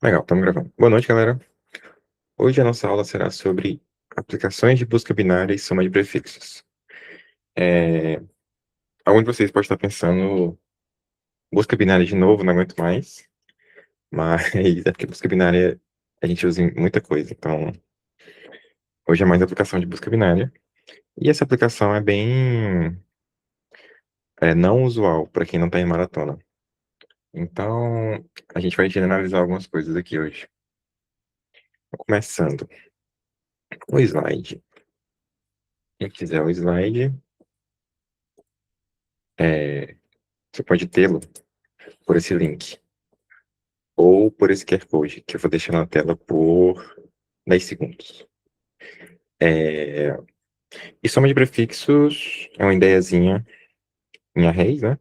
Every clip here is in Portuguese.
Legal, estamos gravando. Boa noite, galera. Hoje a nossa aula será sobre aplicações de busca binária e soma de prefixos. É... Algum de vocês pode estar pensando, busca binária de novo, não aguento mais, mas é porque busca binária a gente usa em muita coisa, então hoje é mais aplicação de busca binária. E essa aplicação é bem não usual para quem não está em maratona. Então, a gente vai generalizar algumas coisas aqui hoje. Começando, o slide. Quem quiser o slide, você pode tê-lo por esse link ou por esse QR Code, que eu vou deixar na tela por 10 segundos. E soma de prefixos é uma ideiazinha em arrays, né?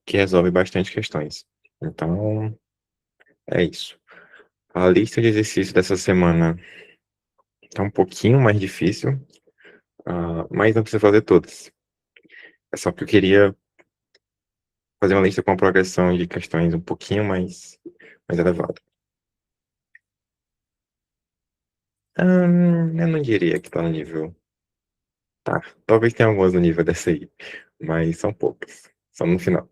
Que resolve bastante questões. Então, é isso. A lista de exercícios dessa semana tá um pouquinho mais difícil, mas não precisa fazer todas. É só que eu queria fazer uma lista com uma progressão de questões um pouquinho mais elevada. Eu não diria que tá no nível. Tá, talvez tenha algumas no nível dessa aí, mas são poucas. Só no final.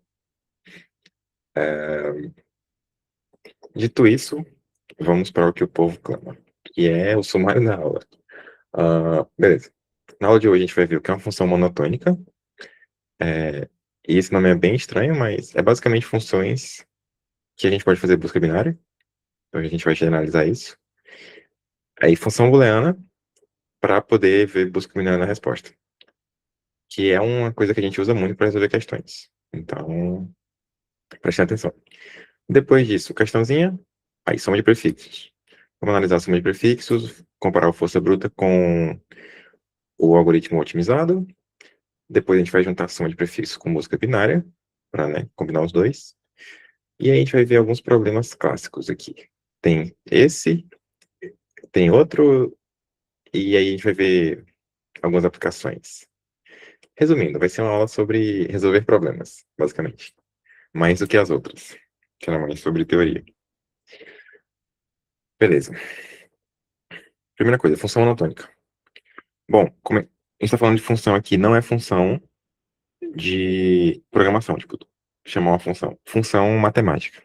Dito isso, vamos para o que o povo clama, que é o sumário da aula. Beleza. Na aula de hoje a gente vai ver o que é uma função monotônica. E esse nome é bem estranho, mas é basicamente funções que a gente pode fazer busca binária. Então a gente vai generalizar isso. Aí função booleana para poder ver busca binária na resposta, que é uma coisa que a gente usa muito para resolver questões. Então, preste atenção. Depois disso, questãozinha, aí soma de prefixos. Vamos analisar a soma de prefixos, comparar o força bruta com o algoritmo otimizado. Depois a gente vai juntar a soma de prefixos com música binária, para, né, combinar os dois. E aí a gente vai ver alguns problemas clássicos aqui. Tem esse, tem outro, e aí a gente vai ver algumas aplicações. Resumindo, vai ser uma aula sobre resolver problemas, basicamente. Mais do que as outras, que era mais sobre teoria. Beleza. Primeira coisa, função monotônica. Bom, a gente está falando de função aqui, não é função de programação, tipo, chamar uma função. Função matemática.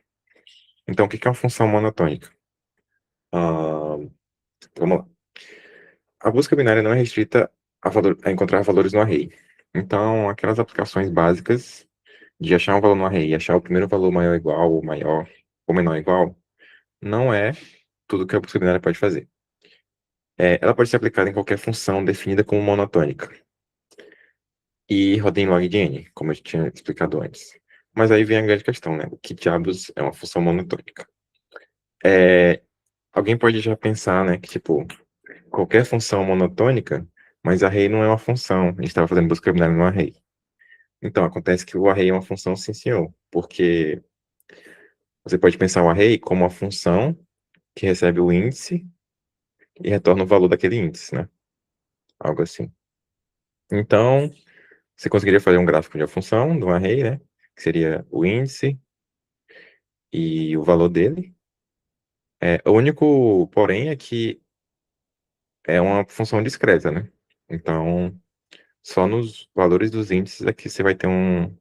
Então, o que é uma função monotônica? Ah, vamos lá. A busca binária não é restrita a encontrar valores no array. Então, aquelas aplicações básicas de achar um valor no array e achar o primeiro valor maior ou igual, ou maior, ou menor ou igual, não é tudo que a busca binária pode fazer. Ela pode ser aplicada em qualquer função definida como monotônica. E roda em log de n, como eu tinha explicado antes. Mas aí vem a grande questão, né? O que diabos é uma função monotônica? É, Alguém pode já pensar, né, que tipo, qualquer função monotônica, mas array não é uma função. A gente estava fazendo busca binária no array. Então, acontece que o array é uma função, sim, senhor. Porque você pode pensar o array como uma função que recebe o índice e retorna o valor daquele índice, né? Algo assim. Então, você conseguiria fazer um gráfico de uma função, de um array, né? Que seria o índice e o valor dele. O único, porém, é que é uma função discreta, né? Então, só nos valores dos índices é que você vai ter um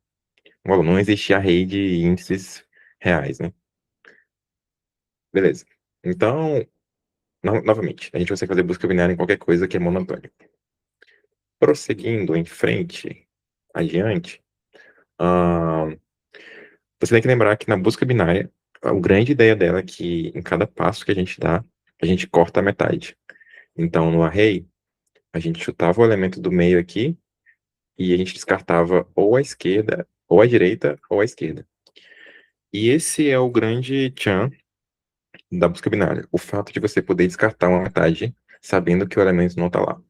valor. Não existe array de índices reais, né? Beleza. Então, novamente, a gente consegue fazer busca binária em qualquer coisa que é monotônica. Prosseguindo em frente, adiante, ah, você tem que lembrar que na busca binária, a grande ideia dela é que em cada passo que a gente dá, a gente corta a metade. Então, no array, a gente chutava o elemento do meio aqui e a gente descartava ou a esquerda, ou a direita, ou a esquerda. E esse é o grande tchan da busca binária, o fato de você poder descartar uma metade sabendo que o elemento não está lá.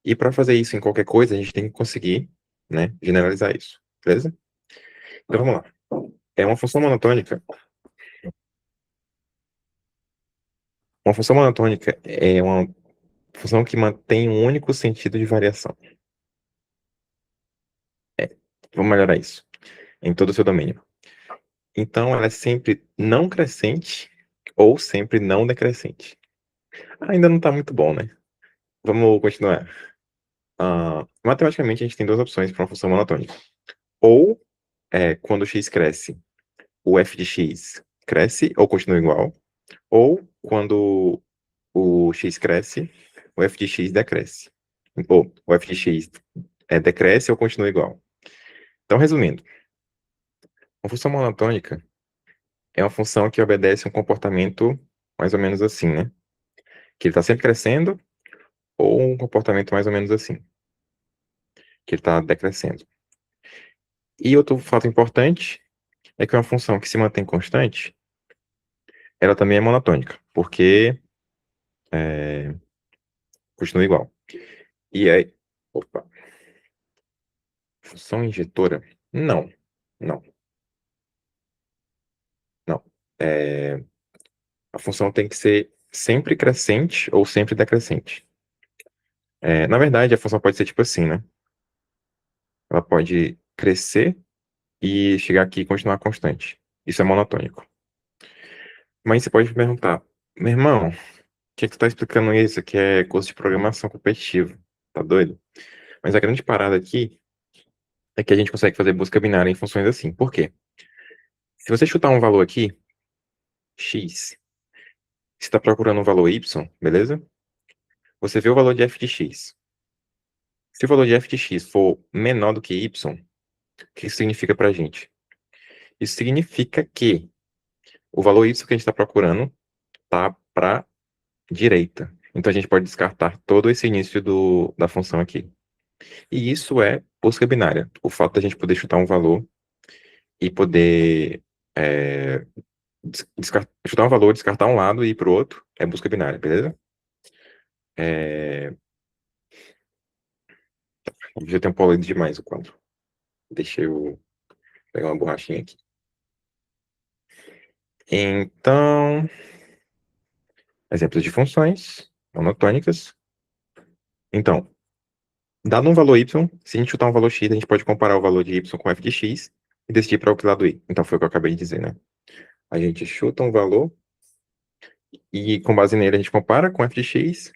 E para fazer isso em qualquer coisa, a gente tem que conseguir, né, generalizar isso, beleza? Então vamos lá. É uma função monotônica. Uma função monotônica é uma função que mantém um único sentido de variação. Vamos melhorar isso em todo o seu domínio. Então, ela é sempre não crescente ou sempre não decrescente. Ainda não tá muito bom, né? Vamos continuar. Matematicamente, a gente tem duas opções para uma função monotônica. Ou quando x cresce, o f de x cresce ou continua igual. Ou quando o x cresce, o f de x decresce. Ou o f de x decresce ou continua igual. Então, resumindo, uma função monotônica é uma função que obedece um comportamento mais ou menos assim, né? Que ele está sempre crescendo, ou um comportamento mais ou menos assim, que ele está decrescendo. E outro fato importante é que uma função que se mantém constante, ela também é monotônica, porque continua igual. E aí, opa, função injetora? Não, não, não. É, a função tem que ser sempre crescente ou sempre decrescente. Na verdade, a função pode ser tipo assim, né? Ela pode crescer e chegar aqui e continuar constante. Isso é monotônico. Mas você pode me perguntar, meu irmão, que tu tá explicando isso? Que é curso de programação competitivo. Tá doido? Mas a grande parada aqui é que a gente consegue fazer busca binária em funções assim. Por quê? Se você chutar um valor aqui, x, você está procurando um valor y, beleza? Você vê o valor de f de x. Se o valor de f de x for menor do que y, o que isso significa pra gente? Isso significa que o valor y que a gente está procurando tá para direita. Então a gente pode descartar todo esse início da função aqui. E isso é busca binária. O fato da gente poder chutar um valor e poder é, chutar um valor, descartar um lado e ir para o outro é busca binária, beleza? É... Já tem poluído demais o quadro. Deixa eu pegar uma borrachinha aqui. Então, exemplos de funções monotônicas. Então, dado um valor y, se a gente chutar um valor x, a gente pode comparar o valor de y com f de x e decidir para o que lado ir. Então, foi o que eu acabei de dizer, né? A gente chuta um valor e, com base nele, a gente compara com f de x,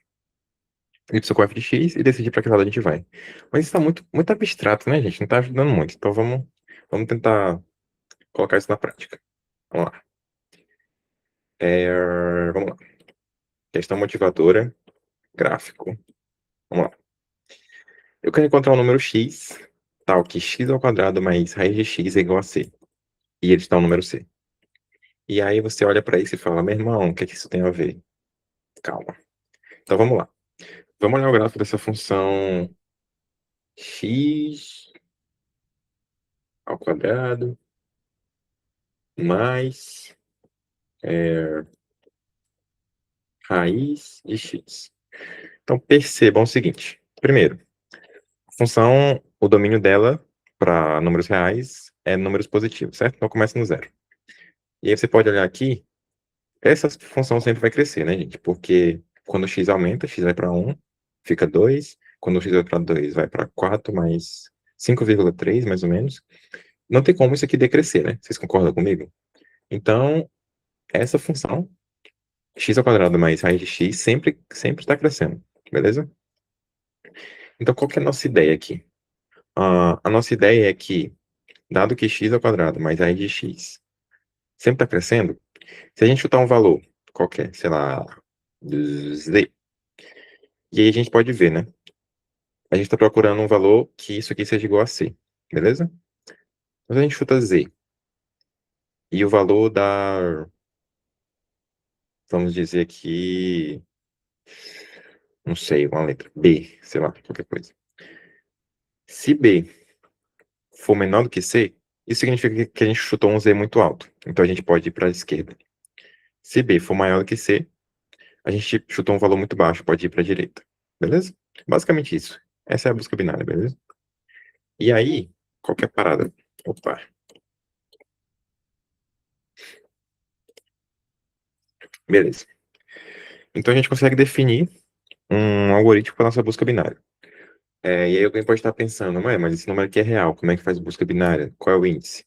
y com f de x e decide para que lado a gente vai. Mas isso está muito abstrato, né, gente? Não está ajudando muito. Então, vamos tentar colocar isso na prática. Vamos lá. Vamos lá. Questão motivadora, gráfico. Vamos lá. Eu quero encontrar um número x, tal que x ao quadrado mais raiz de x é igual a c. E ele está no número c. E aí você olha para isso e fala, meu irmão, o que é que isso tem a ver? Calma. Então vamos lá. Vamos olhar o gráfico dessa função x ao quadrado mais raiz de x. Então percebam o seguinte. Primeiro, a função, o domínio dela para números reais é números positivos, certo? Então começa no zero. E aí você pode olhar aqui, essa função sempre vai crescer, né, gente? Porque quando x aumenta, x vai para 1, fica 2. Quando x vai para 2, vai para 4 mais 5,3, mais ou menos. Não tem como isso aqui decrescer, né? Vocês concordam comigo? Então, essa função, x ao quadrado mais raiz de x, sempre está crescendo, beleza? Então, qual que é a nossa ideia aqui? A nossa ideia é que, dado que x ao quadrado mais raiz de x sempre está crescendo, se a gente chutar um valor qualquer, sei lá, z, e aí a gente pode ver, né? A gente está procurando um valor que isso aqui seja igual a c, beleza? Então, a gente chuta z, e o valor da, vamos dizer aqui, não sei, uma letra b, sei lá, qualquer coisa. Se b for menor do que c, isso significa que a gente chutou um z muito alto. Então a gente pode ir para a esquerda. Se b for maior do que c, a gente chutou um valor muito baixo, pode ir para a direita. Beleza? Basicamente isso. Essa é a busca binária, beleza? E aí, qual que é a parada? Opa. Beleza. Então a gente consegue definir um algoritmo para nossa busca binária. E aí alguém pode estar pensando, mas esse número aqui é real, como é que faz busca binária? Qual é o índice?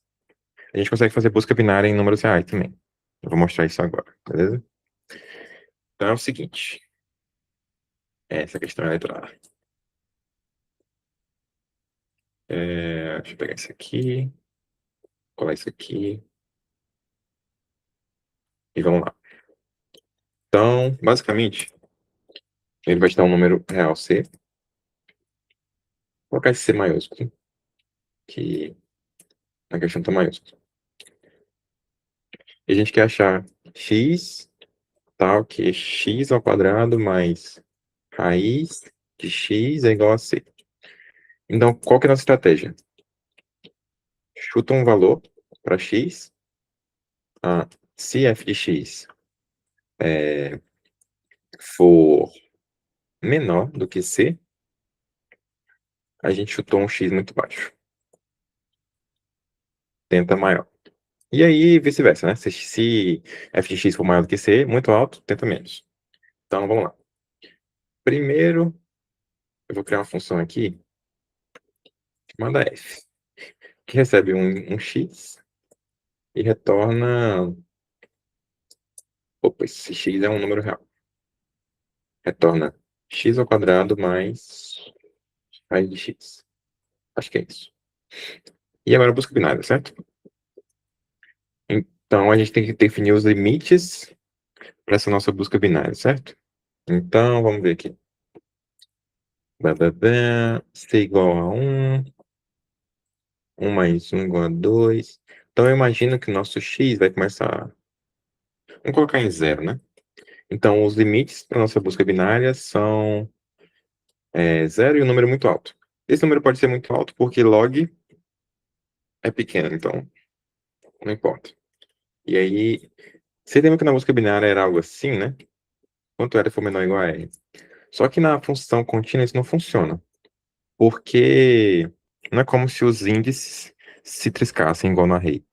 A gente consegue fazer busca binária em números reais também. Eu vou mostrar isso agora, beleza? Então é o seguinte. Essa questão é a letra A. Deixa eu pegar isso aqui, colar isso aqui e vamos lá. Então, basicamente, ele vai te dar um número real C. Vou colocar esse C maiúsculo, que na questão tá maiúsculo. E a gente quer achar x tal que x ao quadrado mais raiz de x é igual a C. Então, qual que é a nossa estratégia? Chuta um valor para x. Se f de x for menor do que C, a gente chutou um x muito baixo. Tenta maior. E aí, vice-versa, né? Se f de x for maior do que C, muito alto, tenta menos. Então, vamos lá. Primeiro, eu vou criar uma função aqui chamada f, que recebe um x e retorna... Opa, esse x é um número real. Retorna x ao quadrado mais raiz de x. Acho que é isso. E agora busca binária, certo? Então, a gente tem que definir os limites para essa nossa busca binária, certo? Então, vamos ver aqui. C igual a 1, 1 mais 1 igual a 2. Então, eu imagino que o nosso x vai começar... Vamos colocar em zero, né? Então, os limites para nossa busca binária são 0 e um número muito alto. Esse número pode ser muito alto porque log é pequeno, então não importa. E aí, você lembra que na busca binária era algo assim, né? Quanto R for menor ou igual a R. Só que na função contínua isso não funciona. Porque não é como se os índices se triscassem igual no array.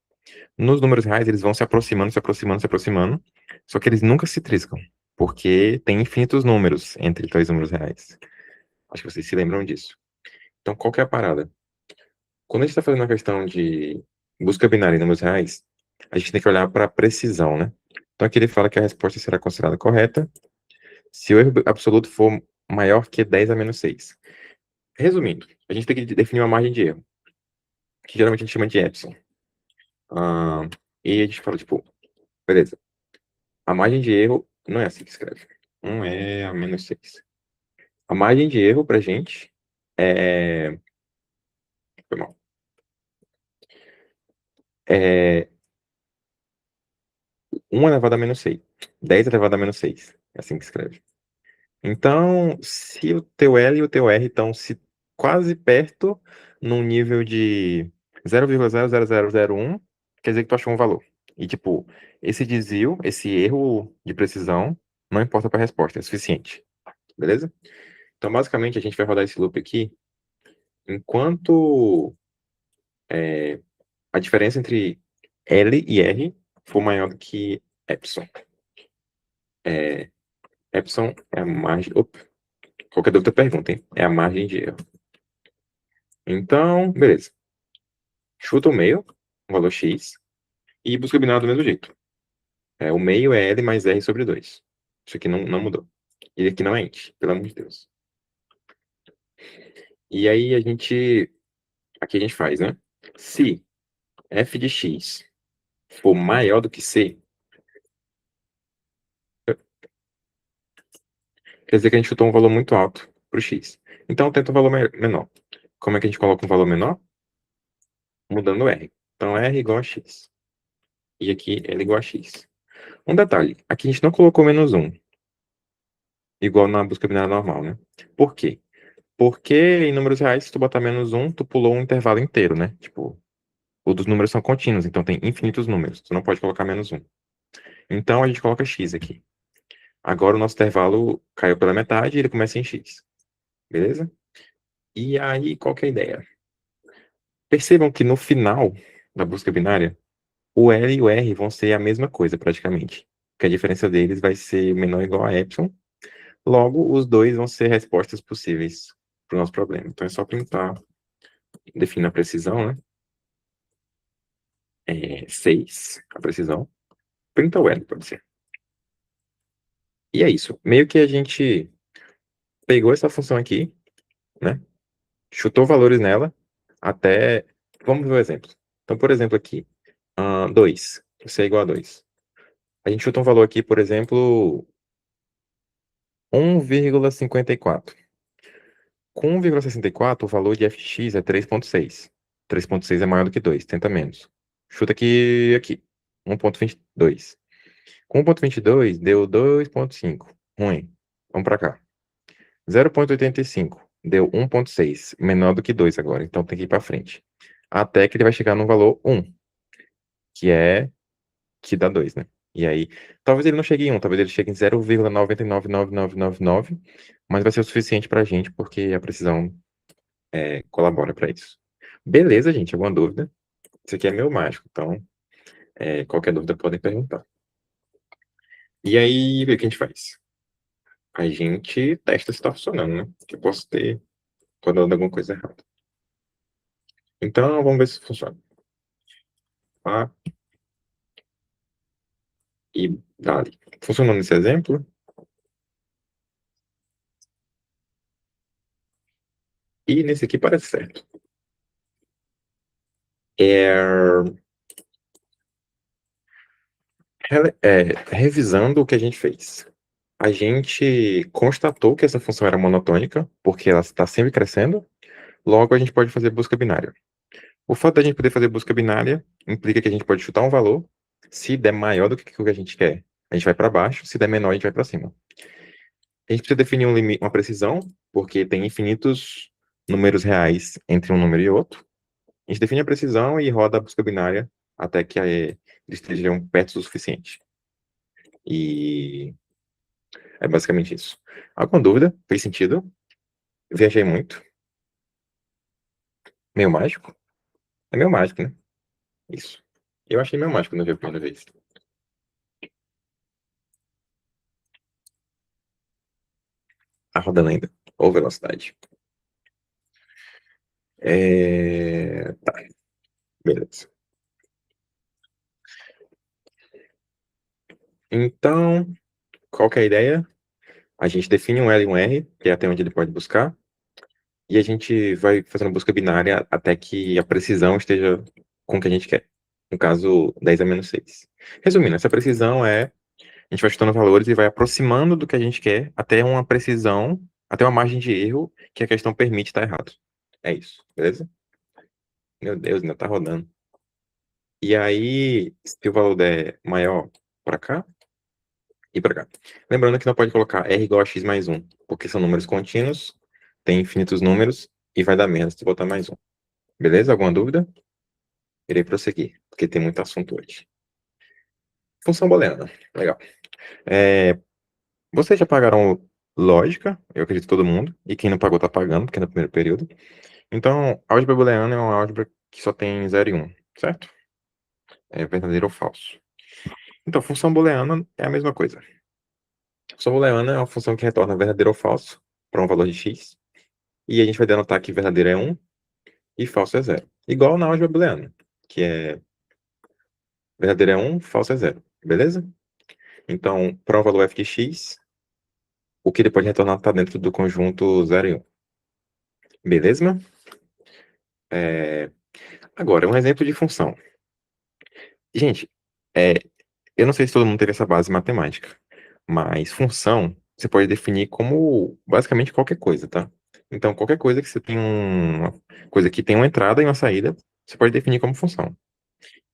Nos números reais, eles vão se aproximando, se aproximando, se aproximando. Só que eles nunca se triscam. Porque tem infinitos números entre dois números reais. Acho que vocês se lembram disso. Então, qual que é a parada? Quando a gente está fazendo a questão de busca binária em números reais, a gente tem que olhar para a precisão, né? Então, aqui ele fala que a resposta será considerada correta se o erro absoluto for maior que 10 a menos 6. Resumindo, a gente tem que definir uma margem de erro, que geralmente a gente chama de epsilon. E a gente fala, tipo, beleza, a margem de erro não é assim que escreve. 1 é a menos 6. A margem de erro pra gente é... Foi mal. É 1 elevado a menos 6. 10 elevado a menos 6. É assim que escreve. Então, se o teu L e o teu R estão quase perto, num nível de 0,00001, quer dizer que tu achou um valor. E, tipo, esse desvio, esse erro de precisão, não importa para a resposta, é suficiente. Beleza? Então, basicamente, a gente vai rodar esse loop aqui enquanto a diferença entre L e R for maior do que epsilon. Epsilon é a margem... Opa, qualquer dúvida pergunta, hein? É a margem de erro. Então, beleza. Chuta o meio, um valor x, e busca binário do mesmo jeito. O meio é L mais R sobre 2. Isso aqui não mudou. E aqui não é int, pelo amor de Deus. E aí aqui a gente faz, né? Se f de x for maior do que c, quer dizer que a gente chutou um valor muito alto para o x. Então, tenta um valor menor. Como é que a gente coloca um valor menor? Mudando R. Então, R igual a x. E aqui, L igual a x. Um detalhe, aqui a gente não colocou menos 1, igual na busca binária normal, né? Por quê? Porque em números reais, se tu botar menos 1, tu pulou um intervalo inteiro, né? Tipo, os dos números são contínuos, então tem infinitos números. Tu não pode colocar menos 1. Então, a gente coloca x aqui. Agora o nosso intervalo caiu pela metade e ele começa em x. Beleza? E aí, qual que é a ideia? Percebam que no final da busca binária, o L e o R vão ser a mesma coisa, praticamente. Que a diferença deles vai ser menor ou igual a epsilon. Logo, os dois vão ser respostas possíveis para o nosso problema. Então, é só tentar definir a precisão, né? 6, a precisão. Printa o L, pode ser. E é isso. Meio que a gente pegou essa função aqui, né? Chutou valores nela até. Vamos ver o exemplo. Então, por exemplo, aqui, 2. Isso é igual a 2. A gente chuta um valor aqui, por exemplo, 1,54. Com 1,64, o valor de f de x é 3,6. 3,6 é maior do que 2, tenta menos. Chuta aqui, 1,22. Com 1,22 deu 2,5. Ruim. Vamos para cá. 0,85 deu 1,6. Menor do que 2 agora, então tem que ir para frente. Até que ele vai chegar no valor 1, que dá 2, né? E aí, talvez ele não chegue em 1, talvez ele chegue em 0,999999, mas vai ser o suficiente para a gente, porque a precisão colabora para isso. Beleza, gente? Alguma dúvida? Isso aqui é meu mágico, então qualquer dúvida podem perguntar. E aí, o que a gente faz? A gente testa se está funcionando, né? Que eu posso ter dando alguma coisa errada. Então, vamos ver se funciona. Tá? E dali. Funcionou nesse exemplo? E nesse aqui parece certo. Revisando o que a gente fez. A gente constatou que essa função era monotônica, porque ela está sempre crescendo. Logo, a gente pode fazer busca binária. O fato da gente poder fazer busca binária implica que a gente pode chutar um valor. Se der maior do que o que a gente quer, a gente vai para baixo. Se der menor, a gente vai para cima. A gente precisa definir um limite, uma precisão, porque tem infinitos números reais entre um número e outro. A gente define a precisão e roda a busca binária até que eles estejam perto o suficiente. E é basicamente isso. Alguma dúvida? Fez sentido? Viajei muito. Meio mágico? É meio mágico, né? Isso. Eu achei meio mágico quando eu vi a primeira vez. Tá rodando ainda. Ou velocidade. Tá, beleza. Então, qual que é a ideia? A gente define um L e um R, que é até onde ele pode buscar, e a gente vai fazendo busca binária até que a precisão esteja com o que a gente quer. No caso, 10 a menos 6. Resumindo, essa precisão a gente vai chutando valores e vai aproximando do que a gente quer até uma precisão, até uma margem de erro que a questão permite estar errado. É isso, beleza? Meu Deus, ainda tá rodando. E aí, se o valor der maior para cá e para cá. Lembrando que não pode colocar R igual a X mais 1, porque são números contínuos, tem infinitos números e vai dar menos se botar mais um. Beleza? Alguma dúvida? Irei prosseguir, porque tem muito assunto hoje. Função booleana. Legal. Vocês já pagaram lógica, eu acredito todo mundo, e quem não pagou tá pagando, porque é no primeiro período. Então, álgebra booleana é uma álgebra que só tem 0 e 1, certo? É verdadeiro ou falso. Então, função booleana é a mesma coisa. Função booleana é uma função que retorna verdadeiro ou falso para um valor de x, e a gente vai denotar que verdadeiro é 1 e falso é 0. Igual na álgebra booleana, que é verdadeiro é 1, falso é 0. Beleza? Então, para um valor f de x, o que ele pode retornar está dentro do conjunto 0 e 1. Beleza? Agora, um exemplo de função. Gente, eu não sei se todo mundo teve essa base matemática, mas função você pode definir como basicamente qualquer coisa, tá? Então, qualquer coisa que você tem uma coisa que tem uma entrada e uma saída, você pode definir como função.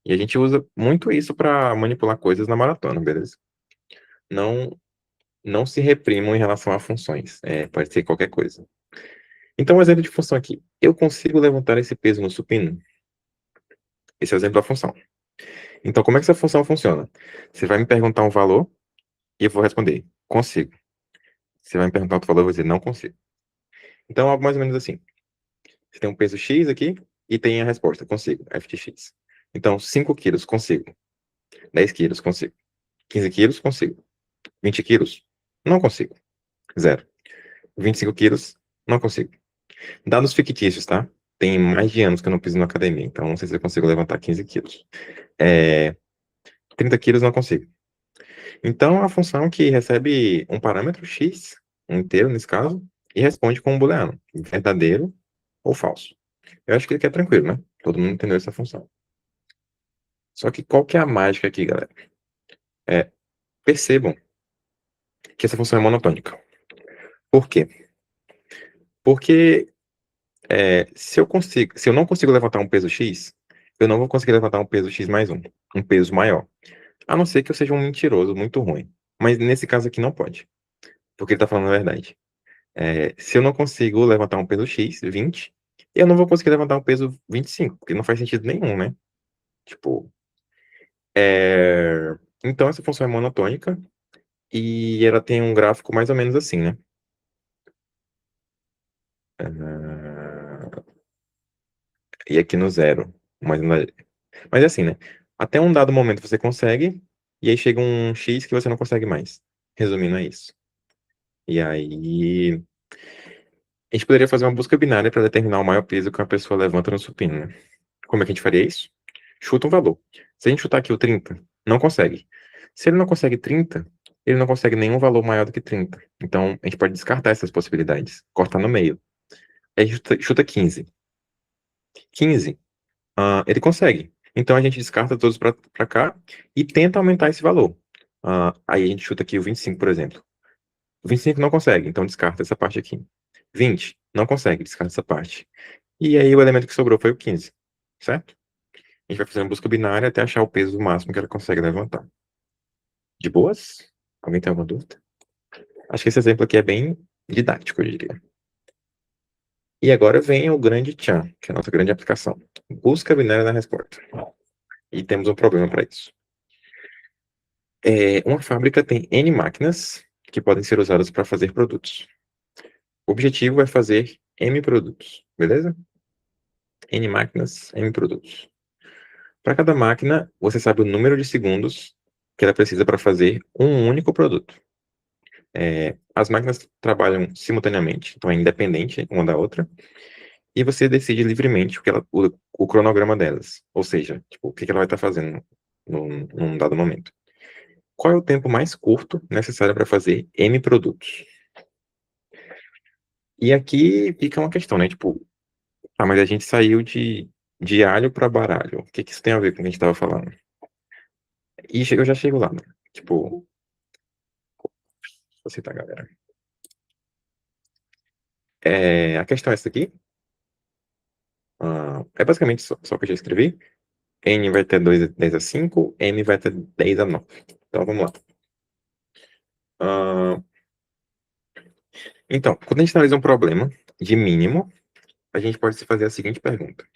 E a gente usa muito isso para manipular coisas na maratona, beleza? Não, não se reprimam em relação a funções. Pode ser qualquer coisa. Então, um exemplo de função aqui. Eu consigo levantar esse peso no supino? Esse é o exemplo da função. Então, como é que essa função funciona? Você vai me perguntar um valor e eu vou responder, consigo. Você vai me perguntar outro valor, eu vou dizer, não consigo. Então, algo mais ou menos assim. Você tem um peso X aqui e tem a resposta, consigo, f de x. Então, 5 quilos, consigo. 10 quilos, consigo. 15 quilos, consigo. 20 quilos, não consigo. Zero. 25 quilos, não consigo. Dados fictícios, tá? Tem mais de anos que eu não piso na academia, então não sei se eu consigo levantar 15 quilos. 30 quilos, não consigo. Então, é uma função que recebe um parâmetro x, um inteiro nesse caso, e responde com um booleano, verdadeiro ou falso. Eu acho que aqui é tranquilo, né? Todo mundo entendeu essa função. Só que qual que é a mágica aqui, galera? Percebam que essa função é monotônica. Por quê? Porque se eu não consigo levantar um peso x, eu não vou conseguir levantar um peso x mais um peso maior. A não ser que eu seja um mentiroso muito ruim. Mas nesse caso aqui não pode, porque ele está falando a verdade. Se eu não consigo levantar um peso x, 20, eu não vou conseguir levantar um peso 25, porque não faz sentido nenhum, né? Tipo, então essa função é monotônica e ela tem um gráfico mais ou menos assim, né? Ah, e aqui no zero. Mas é assim, né? Até um dado momento você consegue, e aí chega um X que você não consegue mais. Resumindo, é isso. E aí, a gente poderia fazer uma busca binária para determinar o maior peso que uma pessoa levanta no supino, né? Como é que a gente faria isso? Chuta um valor. Se a gente chutar aqui o 30, não consegue. Se ele não consegue 30, ele não consegue nenhum valor maior do que 30. Então, a gente pode descartar essas possibilidades, cortar no meio. Aí a gente chuta 15. 15, ele consegue. Então, a gente descarta todos para cá e tenta aumentar esse valor. Aí a gente chuta aqui o 25, por exemplo. O 25 não consegue, então descarta essa parte aqui. 20, não consegue, descarta essa parte. E aí o elemento que sobrou foi o 15, certo? A gente vai fazer uma busca binária até achar o peso máximo que ela consegue levantar. De boas? Alguém tem alguma dúvida? Acho que esse exemplo aqui é bem didático, eu diria. E agora vem o grande tchan, que é a nossa grande aplicação. Busca binária na resposta. E temos um problema para isso. Uma fábrica tem N máquinas que podem ser usadas para fazer produtos. O objetivo é fazer M produtos, beleza? N máquinas, M produtos. Para cada máquina, você sabe o número de segundos que ela precisa para fazer um único produto. As máquinas trabalham simultaneamente, então é independente uma da outra, e você decide livremente o cronograma delas, ou seja, tipo, o que ela vai estar fazendo num dado momento. Qual é o tempo mais curto necessário para fazer M produtos? E aqui fica uma questão, né? Tipo, mas a gente saiu de alho para baralho. O que isso tem a ver com o que a gente estava falando? E eu já chego lá, né? Tipo, vou citar, galera. A questão é essa aqui. É basicamente só o que eu já escrevi. N vai ter 10 a 5, M vai ter 10 a 9. Então, vamos lá. Ah, então, quando a gente analisa um problema de mínimo, a gente pode se fazer a seguinte pergunta.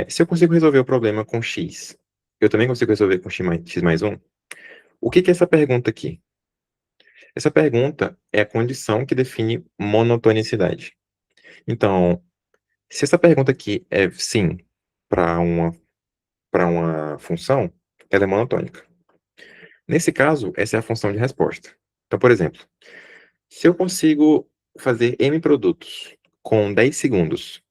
Se eu consigo resolver o problema com x, eu também consigo resolver com x mais 1? O que é essa pergunta aqui? Essa pergunta é a condição que define monotonicidade. Então, se essa pergunta aqui é sim para uma função, ela é monotônica. Nesse caso, essa é a função de resposta. Então, por exemplo, se eu consigo fazer M produtos com 10 segundos,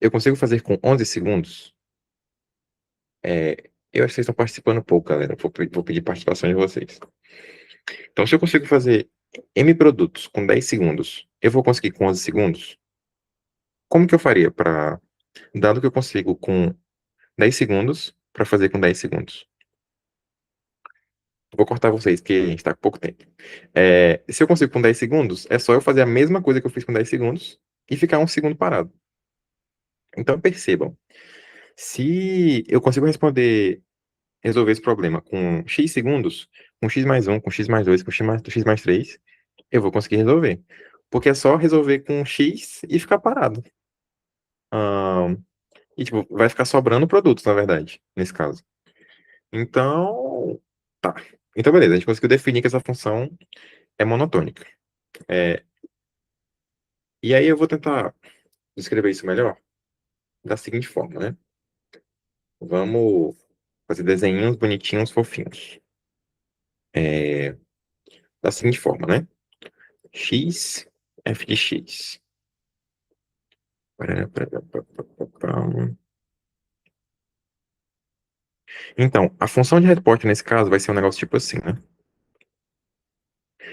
eu consigo fazer com 11 segundos? Eu acho que vocês estão participando pouco, galera. Vou pedir participação de vocês. Então, se eu consigo fazer M produtos com 10 segundos, eu vou conseguir com 11 segundos? Como que eu faria dado que eu consigo com 10 segundos, para fazer com 10 segundos? Vou cortar vocês, que a gente tá com pouco tempo. Se eu consigo com 10 segundos, é só eu fazer a mesma coisa que eu fiz com 10 segundos e ficar um segundo parado. Então, percebam, se eu consigo resolver esse problema com X segundos, com X mais 1, com X mais 2, com X mais 3, eu vou conseguir resolver. Porque é só resolver com X e ficar parado. E, tipo, vai ficar sobrando produtos, na verdade, nesse caso. Então, tá. Então, beleza, a gente conseguiu definir que essa função é monotônica. É, e aí eu vou tentar descrever isso melhor da seguinte forma, né? Vamos fazer desenhinhos bonitinhos, fofinhos. É, da seguinte forma, né? X, f de x. Parará, parará, pá, pá, pá, pá. Então, a função de resposta nesse caso vai ser um negócio tipo assim, né?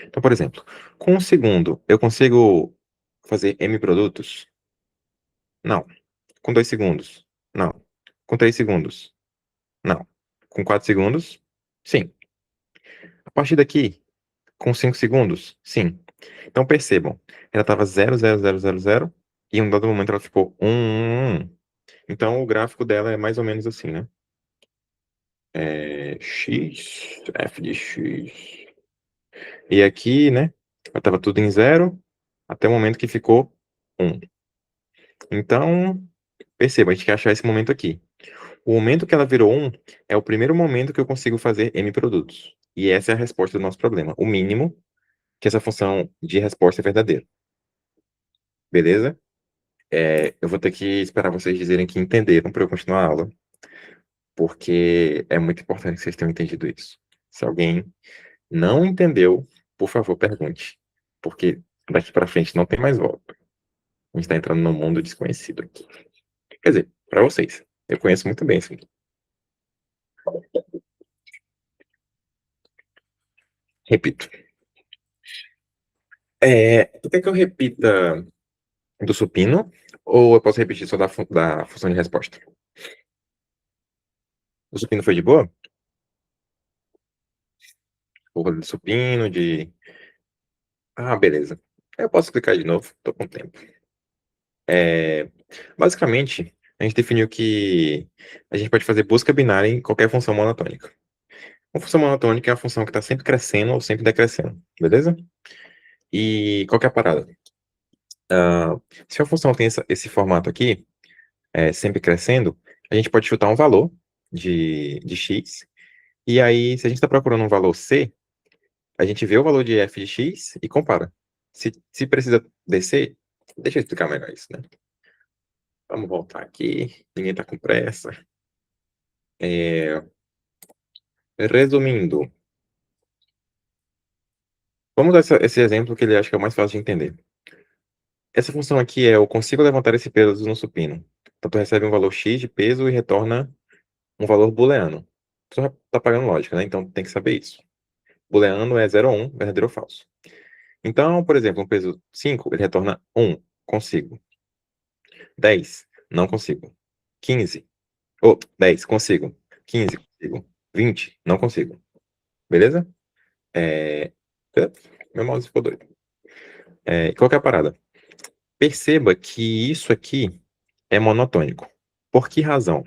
Então, por exemplo, com um segundo eu consigo fazer M produtos? Não. Com 2 segundos? Não. Com 3 segundos? Não. Com 4 segundos? Sim. A partir daqui, com 5 segundos? Sim. Então percebam, ela estava 0,0000 e em um dado momento ela ficou 1. Então o gráfico dela é mais ou menos assim, né? X, f de x. E aqui, né? Ela estava tudo em 0 até o momento que ficou 1. Então, perceba, a gente quer achar esse momento aqui. O momento que ela virou 1 é o primeiro momento que eu consigo fazer M produtos. E essa é a resposta do nosso problema. O mínimo que essa função de resposta é verdadeira. Beleza? Eu vou ter que esperar vocês dizerem que entenderam para eu continuar a aula, porque é muito importante que vocês tenham entendido isso. Se alguém não entendeu, por favor, pergunte, porque daqui para frente não tem mais volta. A gente está entrando num mundo desconhecido aqui. Quer dizer, para vocês. Eu conheço muito bem isso aqui. Repito. Tu quer que eu repita do supino? Ou eu posso repetir só da função de resposta? O supino foi de boa? O rolê do supino, de. Ah, beleza. Eu posso explicar de novo, tô com tempo. É, Basicamente, a gente definiu que a gente pode fazer busca binária em qualquer função monotônica. Uma função monotônica é uma função que está sempre crescendo ou sempre decrescendo, beleza? E qual que é a parada? Ah, Se a função tem esse formato aqui, sempre crescendo, a gente pode chutar um valor de x, e aí, se a gente está procurando um valor c, a gente vê o valor de f de x e compara. Se precisa descer, deixa eu explicar melhor isso, né? Vamos voltar aqui, ninguém está com pressa. É, Resumindo, vamos dar esse exemplo que ele acha que é o mais fácil de entender. Essa função aqui é eu consigo levantar esse peso no supino. Então, tu recebe um valor x de peso e retorna um valor booleano. Tu já tá pagando lógica, né? Então, tem que saber isso. Booleano é 0 ou 1, verdadeiro ou falso. Então, por exemplo, um peso 5, ele retorna 1, consigo. 10, não consigo. 15, 10, consigo. 15, consigo. 20, não consigo. Beleza? É... Meu mouse ficou doido. Qual que é a parada? Perceba que isso aqui é monotônico. Por que razão?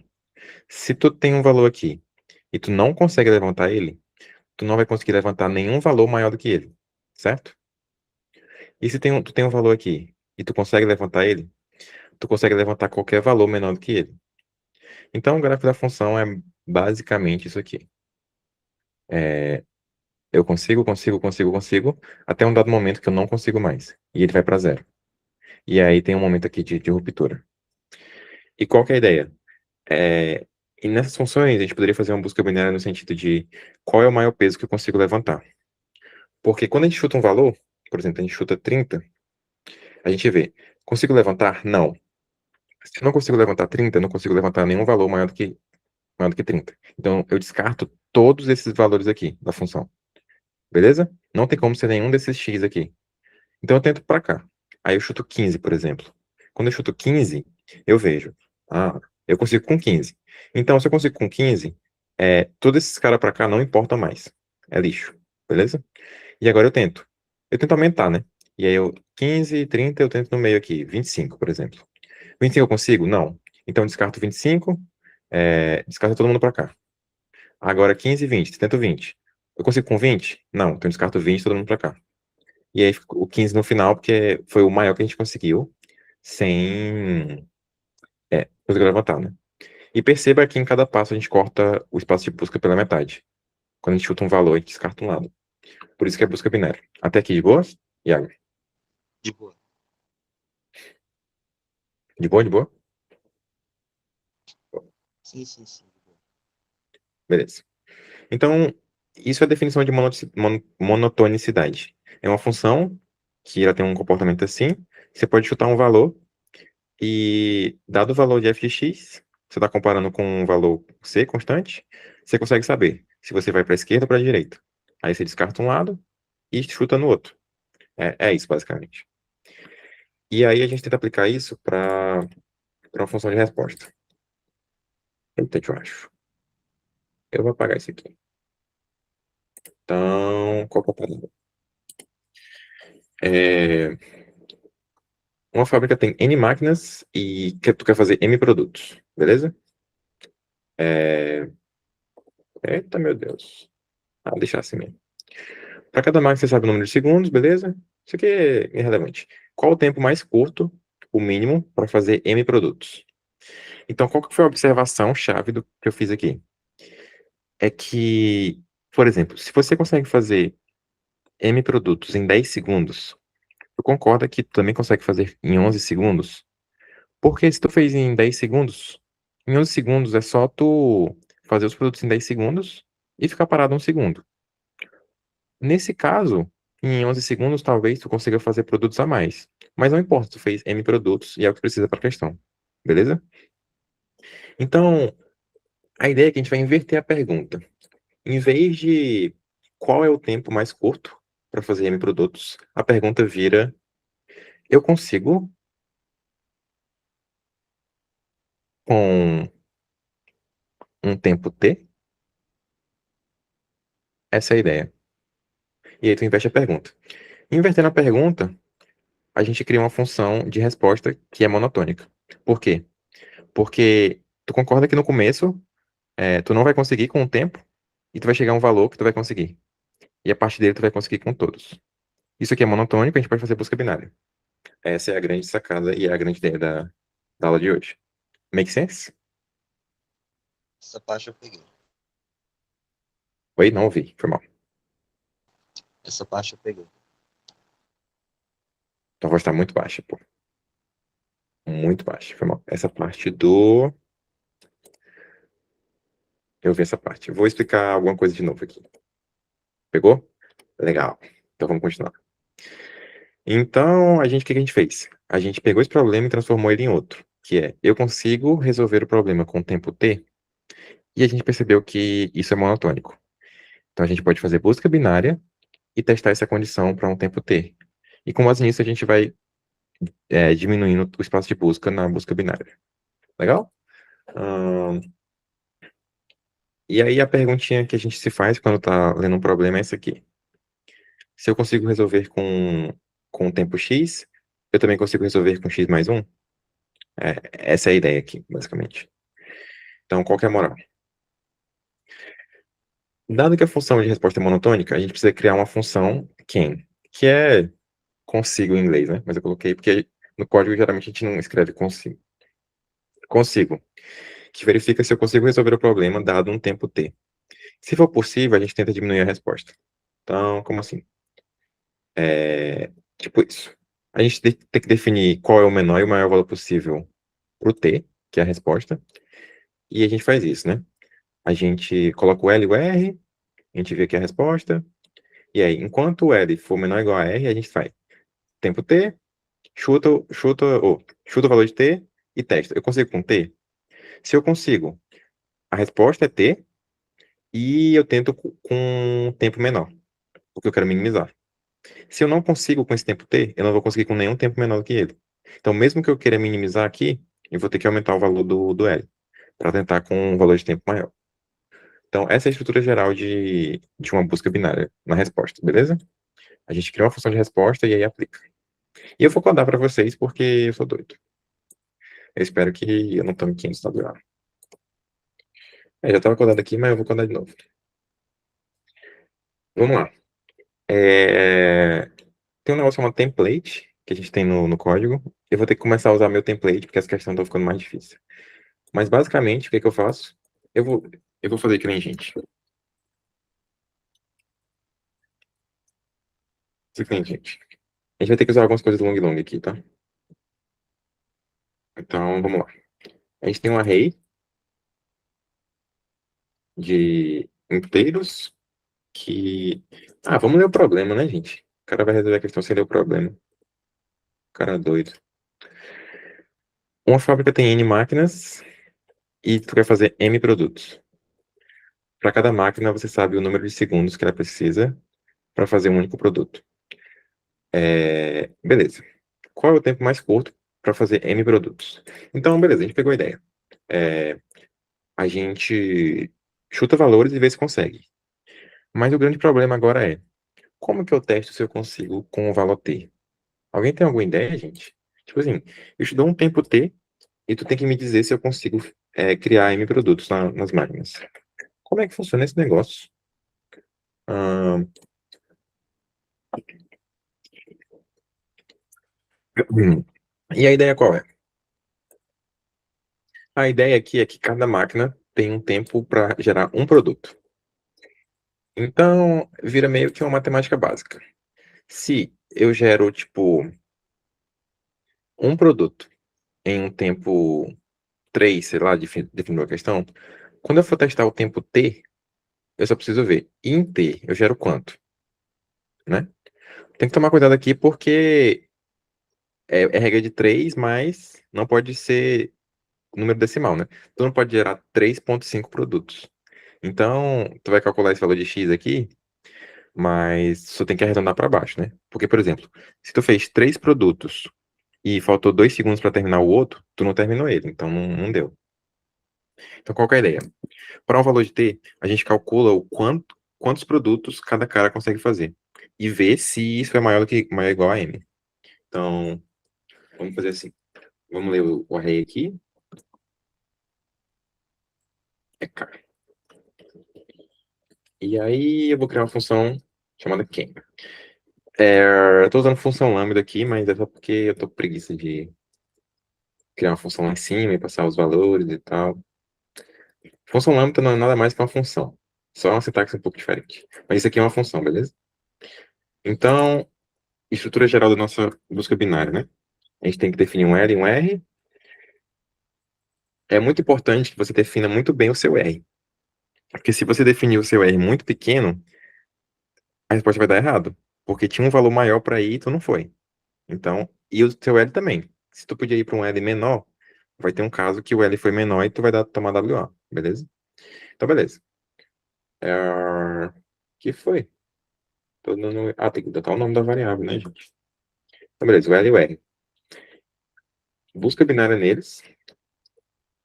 Se tu tem um valor aqui e tu não consegue levantar ele, tu não vai conseguir levantar nenhum valor maior do que ele, certo? E se tu tem um valor aqui e tu consegue levantar ele, tu consegue levantar qualquer valor menor do que ele. Então, o gráfico da função é basicamente isso aqui. Eu consigo, até um dado momento que eu não consigo mais. E ele vai para 0. E aí tem um momento aqui de ruptura. E qual que é a ideia? É, e nessas funções, a gente poderia fazer uma busca binária no sentido de qual é o maior peso que eu consigo levantar. Porque quando a gente chuta um valor, por exemplo, a gente chuta 30, a gente vê, consigo levantar? Não. Se eu não consigo levantar 30, eu não consigo levantar nenhum valor maior do que 30. Então, eu descarto todos esses valores aqui da função. Beleza? Não tem como ser nenhum desses x aqui. Então, eu tento para cá. Aí eu chuto 15, por exemplo. Quando eu chuto 15, eu vejo. Ah, eu consigo com 15. Então, se eu consigo com 15, todos esses caras para cá não importam mais. É lixo. Beleza? E agora eu tento. Eu tento aumentar, né? E aí eu, 15, 30, eu tento no meio aqui. 25, por exemplo. 25 eu consigo? Não. Então eu descarto 25, descarto todo mundo pra cá. Agora 15 e 20, tento 20. Eu consigo com 20? Não. Então eu descarto 20, todo mundo pra cá. E aí ficou o 15 no final, porque foi o maior que a gente conseguiu, sem conseguir levantar, né? E perceba que em cada passo a gente corta o espaço de busca pela metade. Quando a gente chuta um valor, a gente descarta um lado. Por isso que é busca binária. Até aqui de boa? Iago? De boa. De boa, de boa? Sim, sim, sim. De boa. Beleza. Então, isso é a definição de monotonicidade. É uma função que ela tem um comportamento assim. Você pode chutar um valor e, dado o valor de f de x, você está comparando com um valor C constante, você consegue saber se você vai para a esquerda ou para a direita. Aí você descarta um lado e chuta no outro. É isso, basicamente. E aí a gente tenta aplicar isso para uma função de resposta. Eita, eu acho. Eu vou apagar isso aqui. Então, qual que é o problema? Uma fábrica tem N máquinas e tu quer fazer M produtos, beleza? Eita, meu Deus. Deixar assim mesmo. Para cada máquina você sabe o número de segundos, beleza? Isso aqui é irrelevante. Qual o tempo mais curto, o mínimo, para fazer M produtos? Então, qual que foi a observação-chave do que eu fiz aqui? É que, por exemplo, se você consegue fazer M produtos em 10 segundos, tu concorda que tu também consegue fazer em 11 segundos? Porque se tu fez em 10 segundos, em 11 segundos é só tu fazer os produtos em 10 segundos e ficar parado um segundo. Nesse caso, em 11 segundos, talvez tu consiga fazer produtos a mais. Mas não importa, tu fez M produtos e é o que precisa para a questão. Beleza? Então, a ideia é que a gente vai inverter a pergunta. Em vez de qual é o tempo mais curto para fazer M produtos, a pergunta vira: eu consigo com um tempo T? Essa é a ideia. E aí tu inverte a pergunta. Invertendo a pergunta, a gente cria uma função de resposta que é monotônica. Por quê? Porque tu concorda que no começo tu não vai conseguir com o tempo e tu vai chegar a um valor que tu vai conseguir. E a partir dele tu vai conseguir com todos. Isso aqui é monotônico, a gente pode fazer busca binária. Essa é a grande sacada e a grande ideia da aula de hoje. Make sense? Essa parte eu peguei. Oi, não ouvi, foi mal. Essa parte eu peguei. Tua voz tá muito baixa, pô. Muito baixa, foi mal. Essa parte do... Eu vi essa parte. Vou explicar alguma coisa de novo aqui. Pegou? Legal. Então vamos continuar. Então, o que a gente fez? A gente pegou esse problema e transformou ele em outro, que é, eu consigo resolver o problema com tempo T, e a gente percebeu que isso é monotônico. Então, a gente pode fazer busca binária e testar essa condição para um tempo T. E com base nisso, a gente vai diminuindo o espaço de busca na busca binária. Legal? E aí, a perguntinha que a gente se faz quando está lendo um problema é essa aqui. Se eu consigo resolver com o tempo X, eu também consigo resolver com X mais um? Essa é a ideia aqui, basicamente. Então, qual que é a moral? Dado que a função de resposta é monotônica, a gente precisa criar uma função can, que é consigo em inglês, né? Mas eu coloquei porque no código geralmente a gente não escreve consigo. Consigo, que verifica se eu consigo resolver o problema dado um tempo t. Se for possível, a gente tenta diminuir a resposta. Então, como assim? Tipo isso. A gente tem que definir qual é o menor e o maior valor possível para o t, que é a resposta, e a gente faz isso, né? A gente coloca o L e o R, a gente vê aqui a resposta, e aí, enquanto o L for menor ou igual a R, a gente faz tempo t, chuta o valor de t e testa. Eu consigo com t? Se eu consigo, a resposta é t e eu tento com um tempo menor, porque eu quero minimizar. Se eu não consigo com esse tempo t, eu não vou conseguir com nenhum tempo menor do que ele. Então, mesmo que eu queira minimizar aqui, eu vou ter que aumentar o valor do L, para tentar com um valor de tempo maior. Então, essa é a estrutura geral de uma busca binária na resposta, beleza? A gente cria uma função de resposta e aí aplica. E eu vou codar para vocês porque eu sou doido. Eu espero que eu não tome 500 na durada. Já estava codado aqui, mas eu vou codar de novo. Vamos lá. Tem um negócio chamado template, que a gente tem no código. Eu vou ter que começar a usar meu template, porque as questões estão ficando mais difíceis. Mas, basicamente, o que é que eu faço? Eu vou fazer que nem gente. Isso que nem gente. A gente vai ter que usar algumas coisas long long aqui, tá? Então, vamos lá. A gente tem um array de inteiros que... vamos ler o problema, né, gente? O cara vai resolver a questão sem ler o problema. Cara doido. Uma fábrica tem N máquinas e tu quer fazer M produtos. Para cada máquina, você sabe o número de segundos que ela precisa para fazer um único produto. Beleza. Qual é o tempo mais curto para fazer M produtos? Então, beleza, a gente pegou a ideia. A gente chuta valores e vê se consegue. Mas o grande problema agora é, como que eu testo se eu consigo com o valor T? Alguém tem alguma ideia, gente? Tipo assim, eu te dou um tempo T e tu tem que me dizer se eu consigo criar M produtos nas máquinas. Como é que funciona esse negócio? Ahn, E a ideia qual é? A ideia aqui é que cada máquina tem um tempo para gerar um produto. Então, vira meio que uma matemática básica. Se eu gero, tipo, um produto em um tempo 3, sei lá, definindo a questão, quando eu for testar o tempo T, eu só preciso ver, em T, eu gero quanto, né? Tem que tomar cuidado aqui porque é regra de 3, mas não pode ser número decimal, né? Tu não pode gerar 3,5 produtos. Então, tu vai calcular esse valor de x aqui, mas só tem que arredondar para baixo, né? Porque, por exemplo, se tu fez 3 produtos e faltou 2 segundos para terminar o outro, tu não terminou ele, então não deu. Então, qual que é a ideia? Para um valor de t, a gente calcula quantos produtos cada cara consegue fazer e vê se isso é maior ou igual a m. Então, vamos fazer assim. Vamos ler o array aqui. É cara. E aí eu vou criar uma função chamada quem. Eu tô usando função lambda aqui, mas é só porque eu tô com preguiça de criar uma função lá em cima e passar os valores e tal. Função lambda não é nada mais que uma função. Só uma sintaxe um pouco diferente. Mas isso aqui é uma função, beleza? Então, estrutura geral da nossa busca binária, né? A gente tem que definir um L e um R. É muito importante que você defina muito bem o seu R. Porque se você definir o seu R muito pequeno, a resposta vai dar errado. Porque tinha um valor maior para ir e tu não foi. Então, e o seu L também. Se tu podia ir para um L menor, vai ter um caso que o L foi menor e tu vai tomar WA, beleza? Então, beleza. Que foi? Tem que botar o nome da variável, né, gente? Então, beleza, o L e o R. Busca binária neles.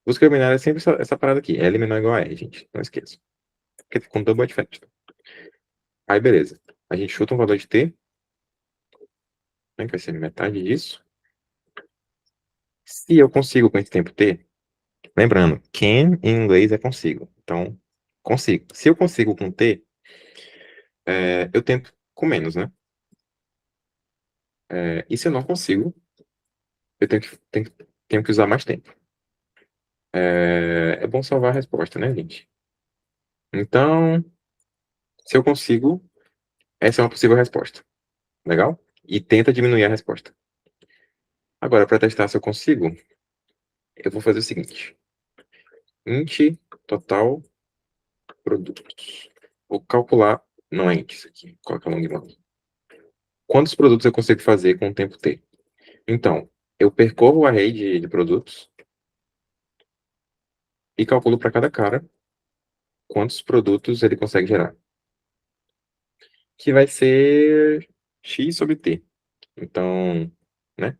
Busca binária é sempre essa parada aqui. L menor ou igual a R, gente. Não esqueça. Porque com double é diferente. Aí, beleza. A gente chuta um valor de T, né, que vai ser metade disso. Se eu consigo com esse tempo T, lembrando, can em inglês é consigo. Então, consigo. Se eu consigo com T, eu tento com menos, né? E se eu não consigo, eu tenho que usar mais tempo. É bom salvar a resposta, né, gente? Então, se eu consigo, essa é uma possível resposta. Legal? E tenta diminuir a resposta. Agora, para testar se eu consigo, eu vou fazer o seguinte. Int total produtos. Vou calcular, não é int isso aqui, coloca long long. Quantos produtos eu consigo fazer com o tempo t? Então, eu percorro o array de produtos e calculo para cada cara quantos produtos ele consegue gerar. Que vai ser x sobre t. Então, né?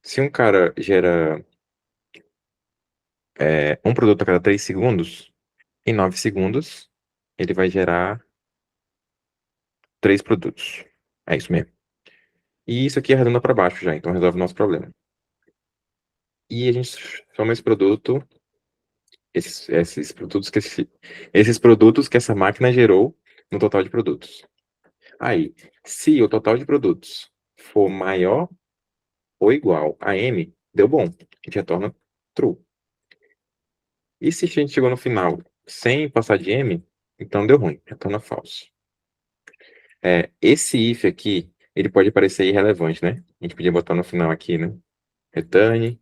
Se um cara gera um produto a cada 3 segundos, em 9 segundos, ele vai gerar 3 produtos. É isso mesmo. E isso aqui arredonda para baixo já, então resolve o nosso problema. E a gente soma esse produto, esses produtos que essa máquina gerou no total de produtos. Aí, se o total de produtos for maior ou igual a m, deu bom. A gente retorna true. E se a gente chegou no final sem passar de m, então deu ruim, retorna false. Esse if aqui, ele pode parecer irrelevante, né? A gente podia botar no final aqui, né? Return,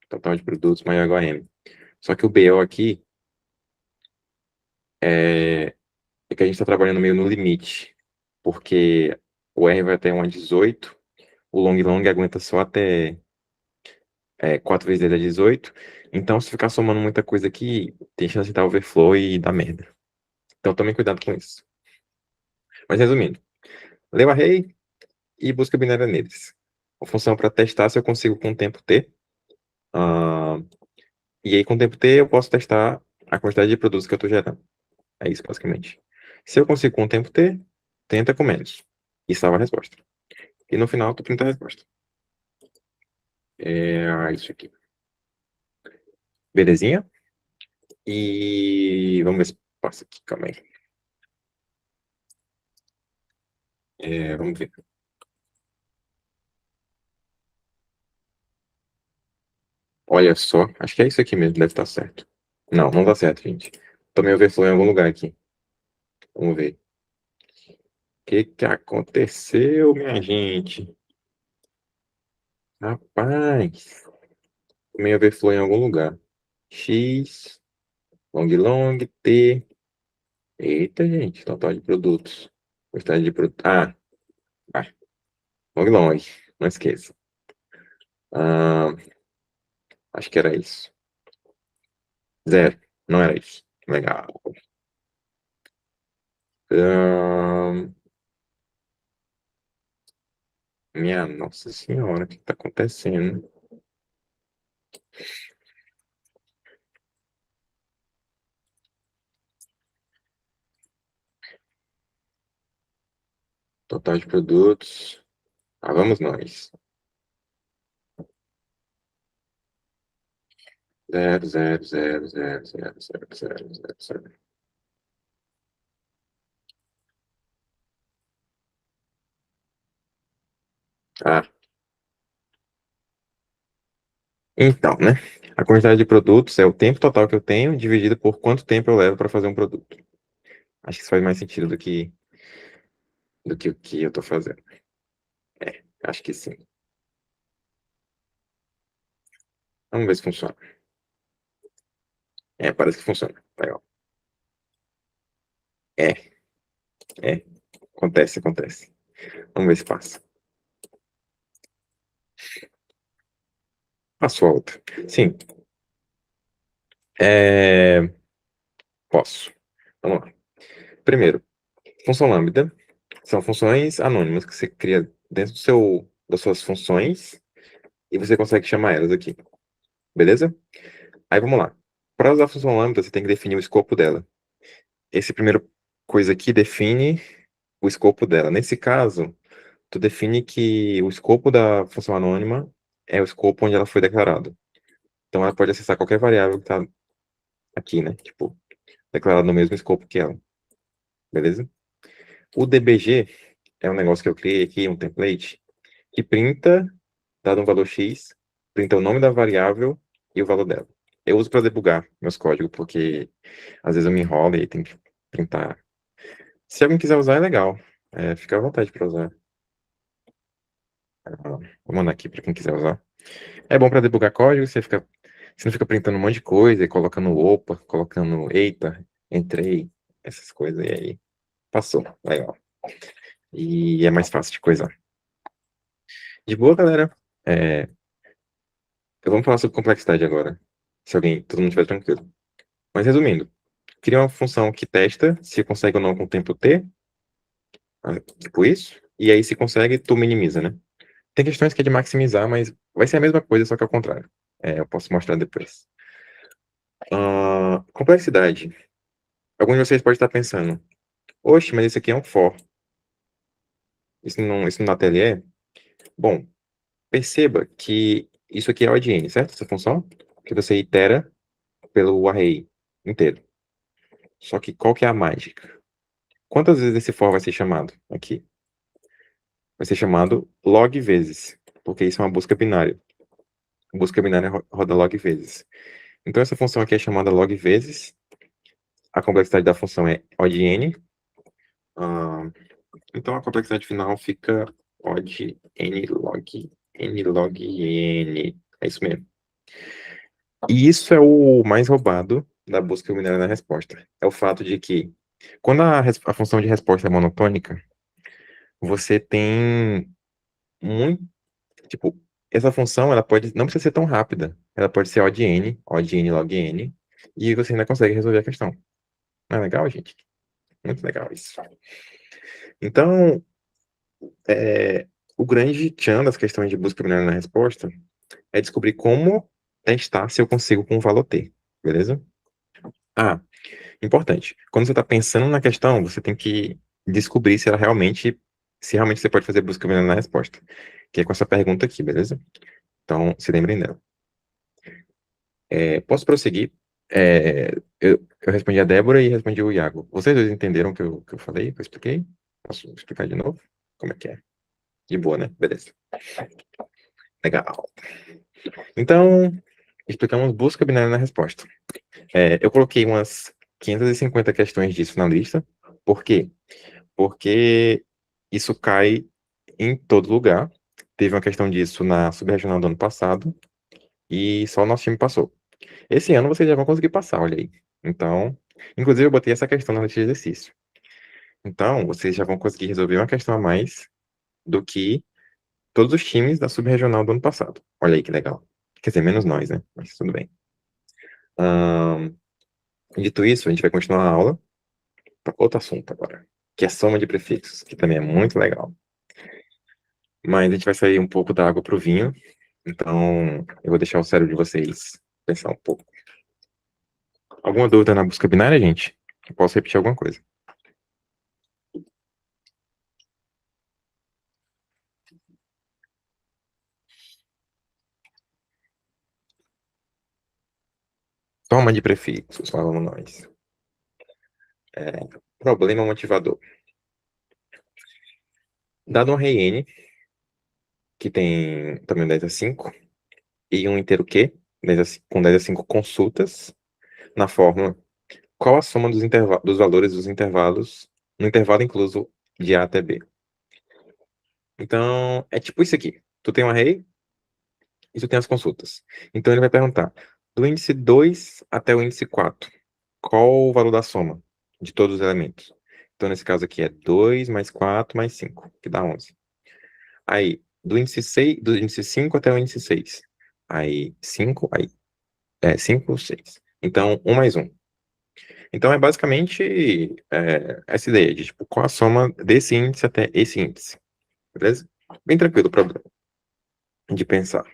total de produtos maior ou igual a m. Só que o BO aqui é que a gente está trabalhando meio no limite, porque o R vai até 1 a 18, o long long aguenta só até 4 vezes 10 é 18, Então, se ficar somando muita coisa aqui, tem chance de dar overflow e dar merda. Então, tome cuidado com isso. Mas resumindo, lê o array e busca binária neles. A função para testar se eu consigo com o tempo t. Ah, e aí, com o tempo t, eu posso testar a quantidade de produtos que eu estou gerando. É isso, basicamente. Se eu consigo com o tempo t, tenta com menos. E salva a resposta. E no final, tu printa a resposta. É isso aqui. Belezinha? E vamos ver se passa aqui, calma aí. Vamos ver. Olha só, acho que é isso aqui mesmo, deve estar certo. Não, não dá certo, gente. Tomei overflow em algum lugar aqui. Vamos ver. O que que aconteceu, minha gente? Rapaz, tomei overflow em algum lugar. X, long long, T. Eita, gente, total de produtos. Quantidade de produtos. Ah, long long, não esqueça. Ah, acho que era isso. Zero, não era isso. Legal. Ah, minha Nossa Senhora, o que está acontecendo? Total de produtos. Vamos nós. Zero, zero, zero, zero, zero, zero, zero, zero, zero. Ah, então, né? A quantidade de produtos é o tempo total que eu tenho dividido por quanto tempo eu levo para fazer um produto. Acho que isso faz mais sentido do que o que eu estou fazendo. Acho que sim. Vamos ver se funciona. Parece que funciona. Legal. É, é. Acontece, acontece. Vamos ver se passa. Passou a outra. Sim. É, Posso. Vamos lá. Primeiro, função lambda são funções anônimas que você cria dentro das suas funções e você consegue chamar elas aqui. Beleza? Aí vamos lá. Para usar a função lambda, você tem que definir o escopo dela. Esse primeiro coisa aqui define o escopo dela. Nesse caso, tu define que o escopo da função anônima é o escopo onde ela foi declarada. Então ela pode acessar qualquer variável que está aqui, né? Tipo, declarada no mesmo escopo que ela. Beleza? O DBG é um negócio que eu criei aqui, um template, que printa, dado um valor X, printa o nome da variável e o valor dela. Eu uso para debugar meus códigos, porque às vezes eu me enrolo e tenho que printar. Se alguém quiser usar, é legal. Fica à vontade para usar. Vou mandar aqui para quem quiser usar. É bom para debugar código, você não fica printando um monte de coisa e colocando opa, colocando eita, entrei, essas coisas, e aí passou. Legal. E é mais fácil de coisar. De boa, galera. É, Vamos falar sobre complexidade agora. Se todo mundo estiver tranquilo. Mas resumindo, cria uma função que testa se consegue ou não com o tempo t, tipo isso, e aí se consegue, tu minimiza, né? Tem questões que é de maximizar, mas vai ser a mesma coisa, só que ao contrário. Eu posso mostrar depois. Complexidade. Alguns de vocês podem estar pensando, oxe, mas isso aqui é um for. Isso não dá TLE? Bom, perceba que isso aqui é o ADN, certo? Essa função? Que você itera pelo array inteiro. Só que qual que é a mágica? Quantas vezes esse for vai ser chamado aqui? Vai ser chamado log vezes, porque isso é uma busca binária. Busca binária roda log vezes. Então essa função aqui é chamada log vezes. A complexidade da função é odd-n. Então a complexidade final fica odd-n log n. É isso mesmo. E isso é o mais roubado da busca binária na resposta. É o fato de que quando a função de resposta é monotônica, você tem muito, tipo, essa função, ela pode, não precisa ser tão rápida. Ela pode ser O de n, O de n log n, e você ainda consegue resolver a questão. Não é legal, gente? Muito legal isso. Então, o grande tchan das questões de busca binária na resposta é descobrir como testar se eu consigo com o valor t, beleza? Ah, importante. Quando você está pensando na questão, você tem que descobrir se realmente você pode fazer busca binária na resposta, que é com essa pergunta aqui, beleza? Então, se lembrem dela. Posso prosseguir? É, eu respondi a Débora e respondi o Iago. Vocês dois entenderam o que eu falei, que eu expliquei? Posso explicar de novo? Como é que é? De boa, né? Beleza. Legal. Então, explicamos busca binária na resposta. Eu coloquei umas 550 questões disso na lista. Por quê? Porque isso cai em todo lugar. Teve uma questão disso na subregional do ano passado e só o nosso time passou. Esse ano vocês já vão conseguir passar, olha aí. Então, inclusive eu botei essa questão na lista de exercício. Então, vocês já vão conseguir resolver uma questão a mais do que todos os times da subregional do ano passado. Olha aí que legal. Quer dizer, menos nós, né? Mas tudo bem. Dito isso, a gente vai continuar a aula para outro assunto agora, que é soma de prefixos, que também é muito legal. Mas a gente vai sair um pouco da água para o vinho, então eu vou deixar o cérebro de vocês pensar um pouco. Alguma dúvida na busca binária, gente? Eu posso repetir alguma coisa. Soma de prefixos, falamos nós. Problema motivador. Dado um array n, que tem tamanho 10 a 5, e um inteiro q, com 10 a 5 consultas, na fórmula, qual a soma dos valores dos intervalos, no intervalo incluso de A até B? Então, é tipo isso aqui. Tu tem um array e tu tem as consultas. Então, ele vai perguntar, do índice 2 até o índice 4, qual o valor da soma de todos os elementos? Então, nesse caso aqui é 2 mais 4 mais 5, que dá 11. Aí, do índice 5 até o índice 6. Aí, 5, 5, 6. Então, um mais um. Então, é basicamente essa ideia de, tipo, qual a soma desse índice até esse índice. Beleza? Bem tranquilo o problema de pensar.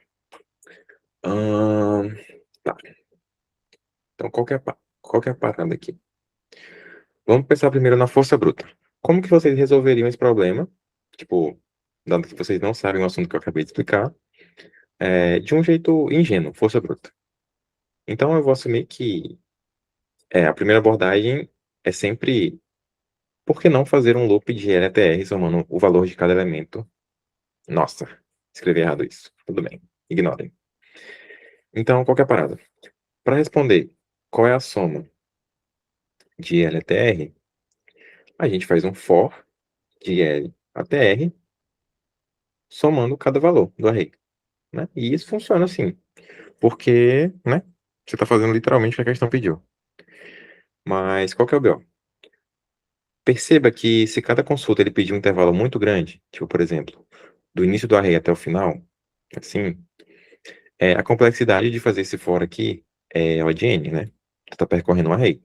Tá. Então, qual que é a parada aqui? Vamos pensar primeiro na força bruta. Como que vocês resolveriam esse problema? Tipo, dado que vocês não sabem o assunto que eu acabei de explicar, de um jeito ingênuo, força bruta. Então, eu vou assumir que a primeira abordagem é sempre, por que não fazer um loop de LTR somando o valor de cada elemento? Nossa, escrevi errado isso. Tudo bem, ignorem. Então, qual que é a parada? Para responder qual é a soma de LTR, a gente faz um for de L até R, somando cada valor do array, né? E isso funciona assim, porque, né, você está fazendo literalmente o que a questão pediu. Mas qual que é o BO? Perceba que se cada consulta ele pedir um intervalo muito grande, tipo, por exemplo, do início do array até o final, assim, a complexidade de fazer esse for aqui é O de n, né? Tu está percorrendo um array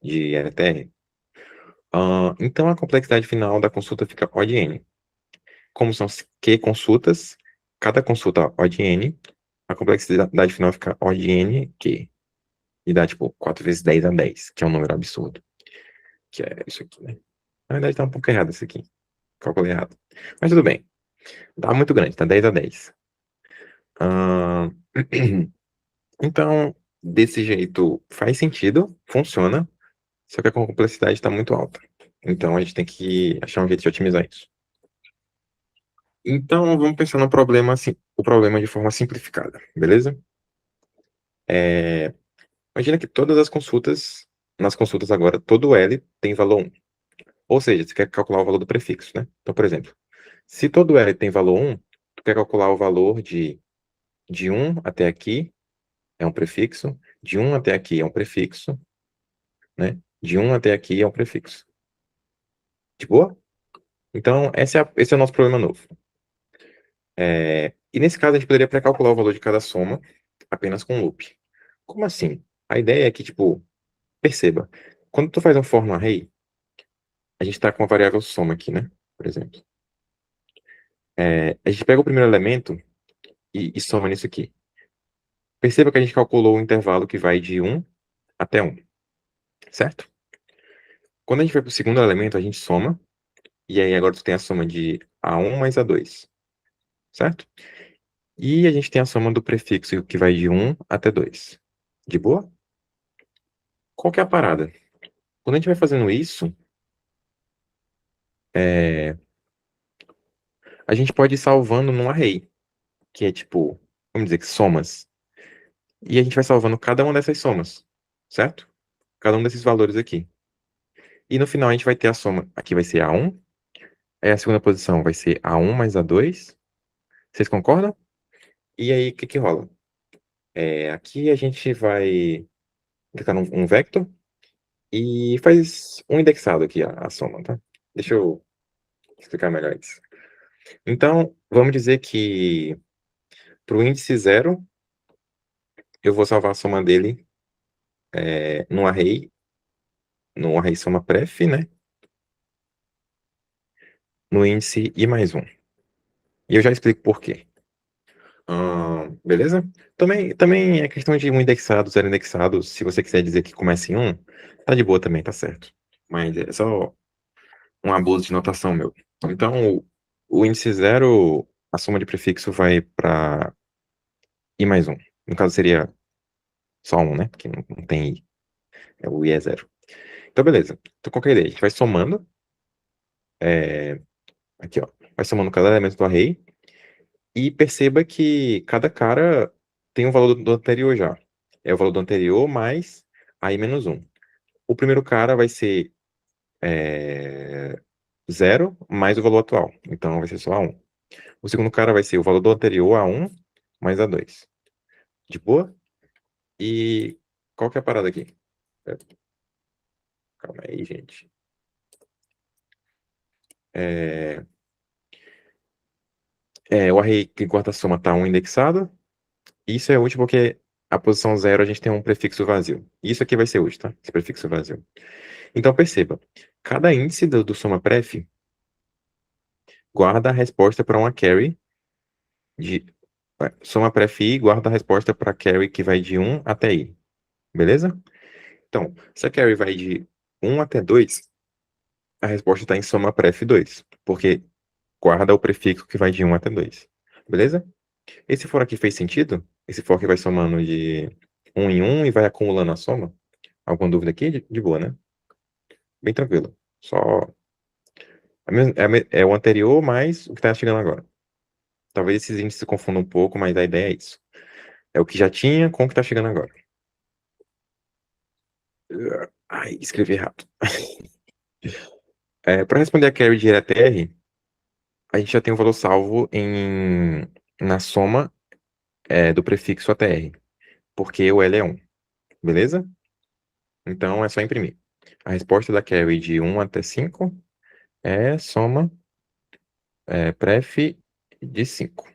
de LTR. Então, a complexidade final da consulta fica O de n. Como são Q consultas, cada consulta O de n, a complexidade final fica O de n, Q. E dá, tipo, 4 vezes 10 a 10, que é um número absurdo. Que é isso aqui, né? Na verdade, tá um pouco errado isso aqui. Calculei errado. Mas tudo bem. Tá muito grande, tá 10 a 10. Ah, Então, desse jeito, faz sentido, funciona, só que a complexidade está muito alta. Então, a gente tem que achar um jeito de otimizar isso. Então, vamos pensar no problema, assim, o problema de forma simplificada, beleza? Imagina que todas as consultas, nas consultas agora, todo L tem valor 1. Ou seja, você quer calcular o valor do prefixo, né? Então, por exemplo, se todo L tem valor 1, tu quer calcular o valor de 1 até aqui, é um prefixo, de 1 até aqui é um prefixo, né? De 1 até aqui é um prefixo. De boa? Então, esse é o nosso problema novo. E nesse caso, a gente poderia pré-calcular o valor de cada soma apenas com loop. Como assim? A ideia é que, tipo, perceba, quando tu faz um for no array, a gente está com a variável soma aqui, né? Por exemplo. A gente pega o primeiro elemento e soma nisso aqui. Perceba que a gente calculou o intervalo que vai de 1 até 1, certo? Quando a gente vai para o segundo elemento, a gente soma, e aí agora tu tem a soma de A1 mais A2, certo? E a gente tem a soma do prefixo que vai de 1 até 2. De boa? Qual que é a parada? Quando a gente vai fazendo isso, a gente pode ir salvando num array, que é tipo, vamos dizer que somas. E a gente vai salvando cada uma dessas somas, certo? Cada um desses valores aqui. E no final a gente vai ter a soma, aqui vai ser A1, aí a segunda posição vai ser A1 mais A2. Vocês concordam? E aí, o que que rola? Aqui a gente vai clicar num vector e faz um indexado aqui, a soma, tá? Deixa eu explicar melhor isso. Então, vamos dizer que para o índice 0, eu vou salvar a soma dele no array soma pref, né? No índice i mais 1. E eu já explico por quê. Beleza? Também é questão de um indexado, zero indexado. Se você quiser dizer que começa em 1, tá de boa também, tá certo. Mas é só um abuso de notação meu. Então, o índice 0, a soma de prefixo vai para i mais 1. No caso, seria só 1, né? Porque não tem i. O i é 0. Então, beleza. Então, qual que é a ideia? A gente vai somando. Aqui, ó. Vai somando cada elemento do array. E perceba que cada cara tem um valor do anterior já. É o valor do anterior mais i menos 1. O primeiro cara vai ser 0 mais o valor atual. Então, vai ser só A1. O segundo cara vai ser o valor do anterior A1 mais A2. De boa? E qual que é a parada aqui? Calma aí, gente. O array que guarda-soma está 1 indexado. Isso é útil porque a posição 0 a gente tem um prefixo vazio. Isso aqui vai ser útil, tá? Esse prefixo vazio. Então, perceba. Cada índice do soma pref guarda a resposta para uma carry de... Soma pref i guarda a resposta para carry que vai de 1 até i. Beleza? Então, se a carry vai de 1 até 2, a resposta está em soma pref 2, porque guarda o prefixo que vai de 1 até 2. Beleza? Esse for aqui fez sentido? Esse for que vai somando de 1 em 1 e vai acumulando a soma? Alguma dúvida aqui? De boa, né? Bem tranquilo. Só é o anterior mais o que está chegando agora. Talvez esses índices se confundam um pouco, mas a ideia é isso. É o que já tinha com o que está chegando agora. Ai, escrevi errado. Para responder a carry de ir até R, a gente já tem o valor salvo na soma do prefixo até R, porque o L é 1. Beleza? Então é só imprimir. A resposta da carry de 1 até 5 é soma pref de 5.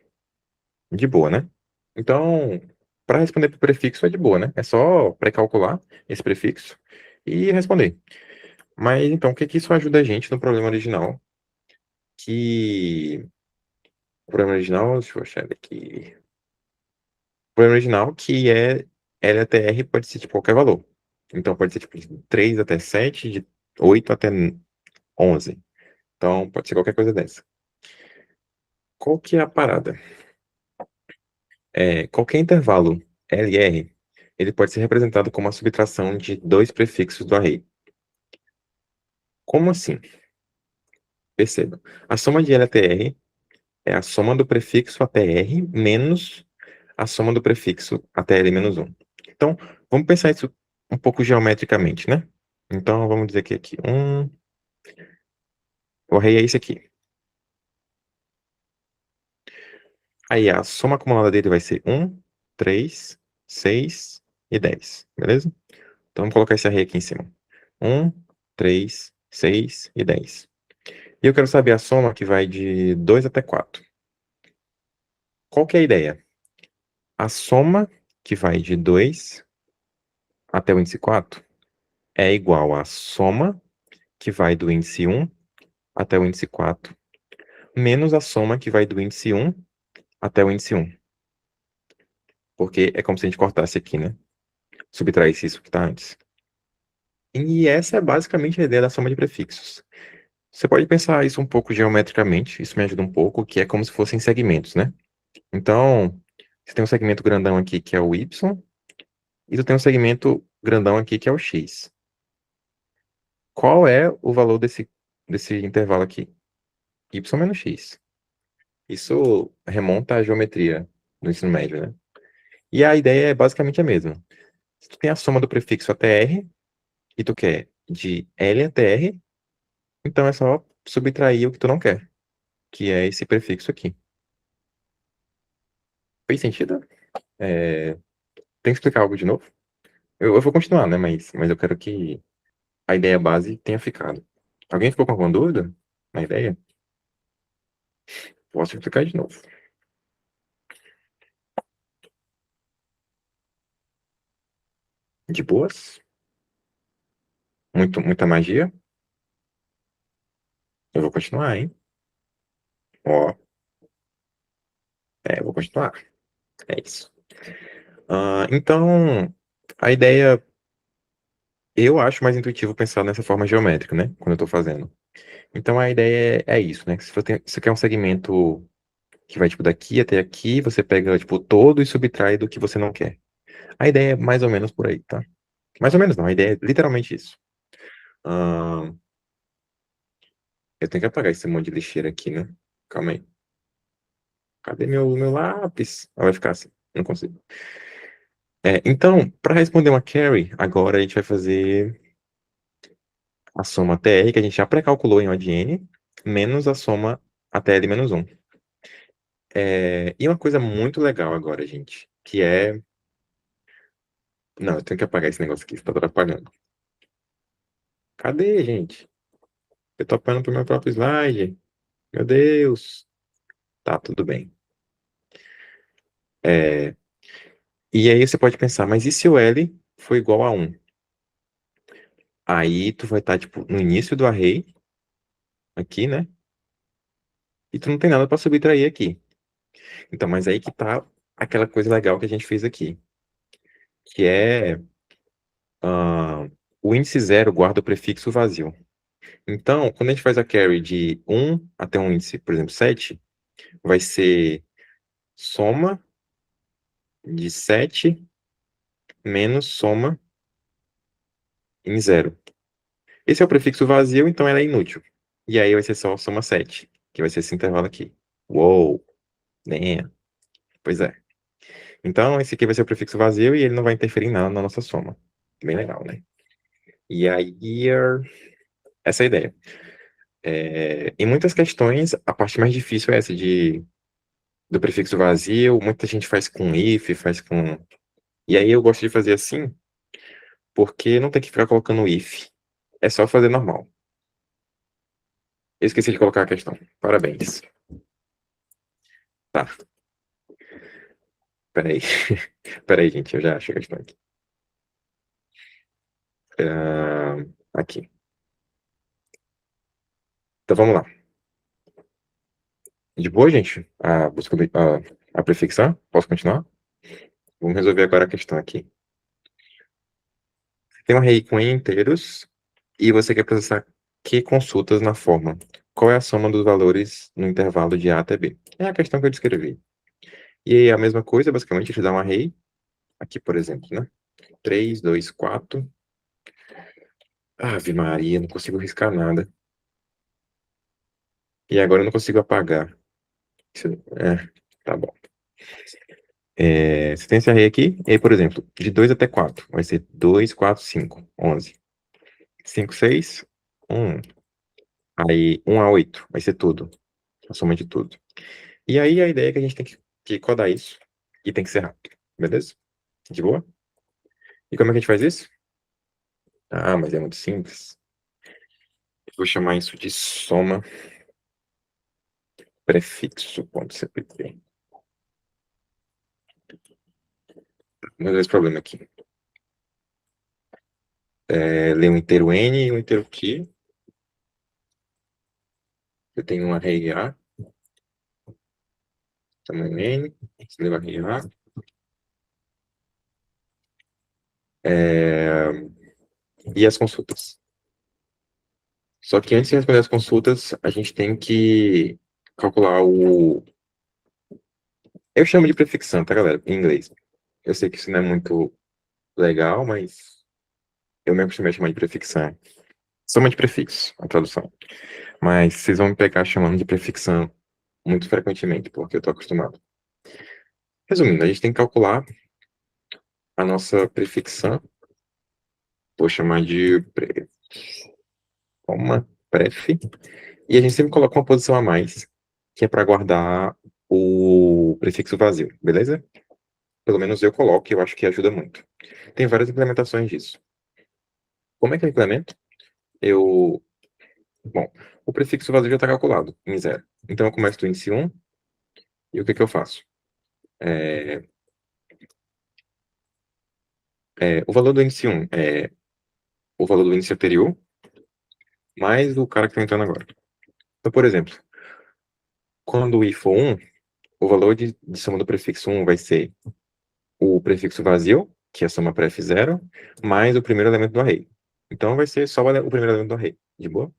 De boa, né? Então, para responder para o prefixo é de boa, né? É só pré-calcular esse prefixo e responder. Mas então, o que que isso ajuda a gente no problema original? O problema original, deixa eu achar ele aqui. O problema original que é L até R pode ser de qualquer valor. Então, pode ser tipo de 3 até 7, de 8 até 11. Então, pode ser qualquer coisa dessa. Qual que é a parada? Qualquer intervalo LR, ele pode ser representado como a subtração de dois prefixos do array. Como assim? Perceba. A soma de L até R é a soma do prefixo até R menos a soma do prefixo até L menos 1. Então, vamos pensar isso um pouco geometricamente, né? Então, vamos dizer que aqui, o array é esse aqui. Aí, a soma acumulada dele vai ser 1, 3, 6 e 10, beleza? Então, vamos colocar esse array aqui em cima. 1, 3, 6 e 10. E eu quero saber a soma que vai de 2 até 4. qual que é a ideia? A soma que vai de 2 até o índice 4 é igual à soma que vai do índice 1 até o índice 4, menos a soma que vai do índice 1 até o índice 1. Porque é como se a gente cortasse aqui, né? Subtraísse isso que está antes. E essa é basicamente a ideia da soma de prefixos. Você pode pensar isso um pouco geometricamente, isso me ajuda um pouco, que é como se fossem segmentos, né? Então, você tem um segmento grandão aqui que é o Y, e tu tem um segmento grandão aqui que é o X. Qual é o valor desse intervalo aqui? Y menos X. Isso remonta à geometria do ensino médio, né? E a ideia é basicamente a mesma. Se tu tem a soma do prefixo até R, e tu quer de L até R, então é só subtrair o que tu não quer, que é esse prefixo aqui. Fez sentido? Tem que explicar algo de novo? Eu vou continuar, né? Mas eu quero que a ideia base tenha ficado. Alguém ficou com alguma dúvida na ideia? Posso explicar de novo. De boas? Muita magia? Eu vou continuar, hein? Ó, eu vou continuar. É isso. Então, a ideia, eu acho mais intuitivo pensar nessa forma geométrica, né? Quando eu tô fazendo. Então, a ideia é isso, né? Que se você quer um segmento que vai, tipo, daqui até aqui, você pega, tipo, todo e subtrai do que você não quer. A ideia é mais ou menos por aí, tá? Mais ou menos não, a ideia é literalmente isso. Ah, eu tenho que apagar esse monte de lixeira aqui, né? Calma aí. Cadê meu lápis? Vai ficar assim, não consigo. Então, para responder uma carry, agora a gente vai fazer a soma TR, que a gente já pré-calculou em O de N, menos a soma ATL menos 1. E uma coisa muito legal agora, gente, que é... Não, eu tenho que apagar esse negócio aqui, você tá atrapalhando. Cadê, gente? Eu tô apanhando pro meu próprio slide. Meu Deus. Tá, tudo bem. E aí você pode pensar, mas e se o L for igual a 1? Aí tu vai estar, tipo, no início do array, aqui, né? E tu não tem nada para subtrair aqui. Então, mas aí que tá aquela coisa legal que a gente fez aqui, que é o índice 0 guarda o prefixo vazio. Então, quando a gente faz a carry de 1 até um índice, por exemplo, 7, vai ser soma de 7 menos soma em 0. Esse é o prefixo vazio, então ela é inútil. E aí vai ser só soma 7, que vai ser esse intervalo aqui. Uou, né? Pois é. Então, esse aqui vai ser o prefixo vazio e ele não vai interferir em nada na nossa soma. Bem legal, né? E aí, essa é a ideia. Em muitas questões, a parte mais difícil é essa do prefixo vazio. Muita gente faz com if, faz com... E aí eu gosto de fazer assim, porque não tem que ficar colocando if. É só fazer normal. Eu esqueci de colocar a questão. Parabéns. Tá, peraí. Peraí, gente, eu já acho a questão aqui. Aqui. Então vamos lá. De boa, gente? A busca a prefixar? Posso continuar? Vamos resolver agora a questão aqui. Tem um array com n inteiros e você quer processar que consultas na forma. Qual é a soma dos valores no intervalo de A até B? É a questão que eu descrevi. E aí a mesma coisa, basicamente, te dá um array. Aqui, por exemplo, né? 3, 2, 4. Ave Maria, não consigo riscar nada. E agora eu não consigo apagar. Tá bom. Você tem esse array aqui, e aí, por exemplo, de 2 até 4, vai ser 2, 4, 5, 11. 5, 6, 1. Aí, 1 a 8, vai ser tudo. A soma de tudo. E aí, a ideia é que a gente tem que codar isso, e tem que ser rápido. Beleza? De boa? E como é que a gente faz isso? Ah, mas é muito simples. Eu vou chamar isso de soma prefixo.cpp. Vamos ver esse problema aqui. Ler um inteiro N e um inteiro Q. Eu tenho um array A, tamanho N, você lê o array A. E as consultas. Só que antes de responder as consultas, a gente tem que calcular o. Eu chamo de prefixão, tá, galera? Em inglês. Eu sei que isso não é muito legal, mas eu me acostumei a chamar de prefixão. Soma de prefixo, a tradução. Mas vocês vão me pegar chamando de prefixão muito frequentemente, porque eu tô acostumado. Resumindo, a gente tem que calcular a nossa prefixão. Vou chamar de pref. E a gente sempre coloca uma posição a mais, que é para guardar o prefixo vazio, beleza? Pelo menos eu coloco, e eu acho que ajuda muito. Tem várias implementações disso. Como é que eu implemento? Bom, o prefixo vazio já está calculado em zero. Então eu começo do índice 1, e o que eu faço? O valor do índice 1 é o valor do índice anterior, mais o cara que está entrando agora. Então, por exemplo, quando o i for 1, o valor de soma do prefixo 1 vai ser o prefixo vazio, que é a soma pref 0, mais o primeiro elemento do array. Então vai ser só o primeiro elemento do array, de boa?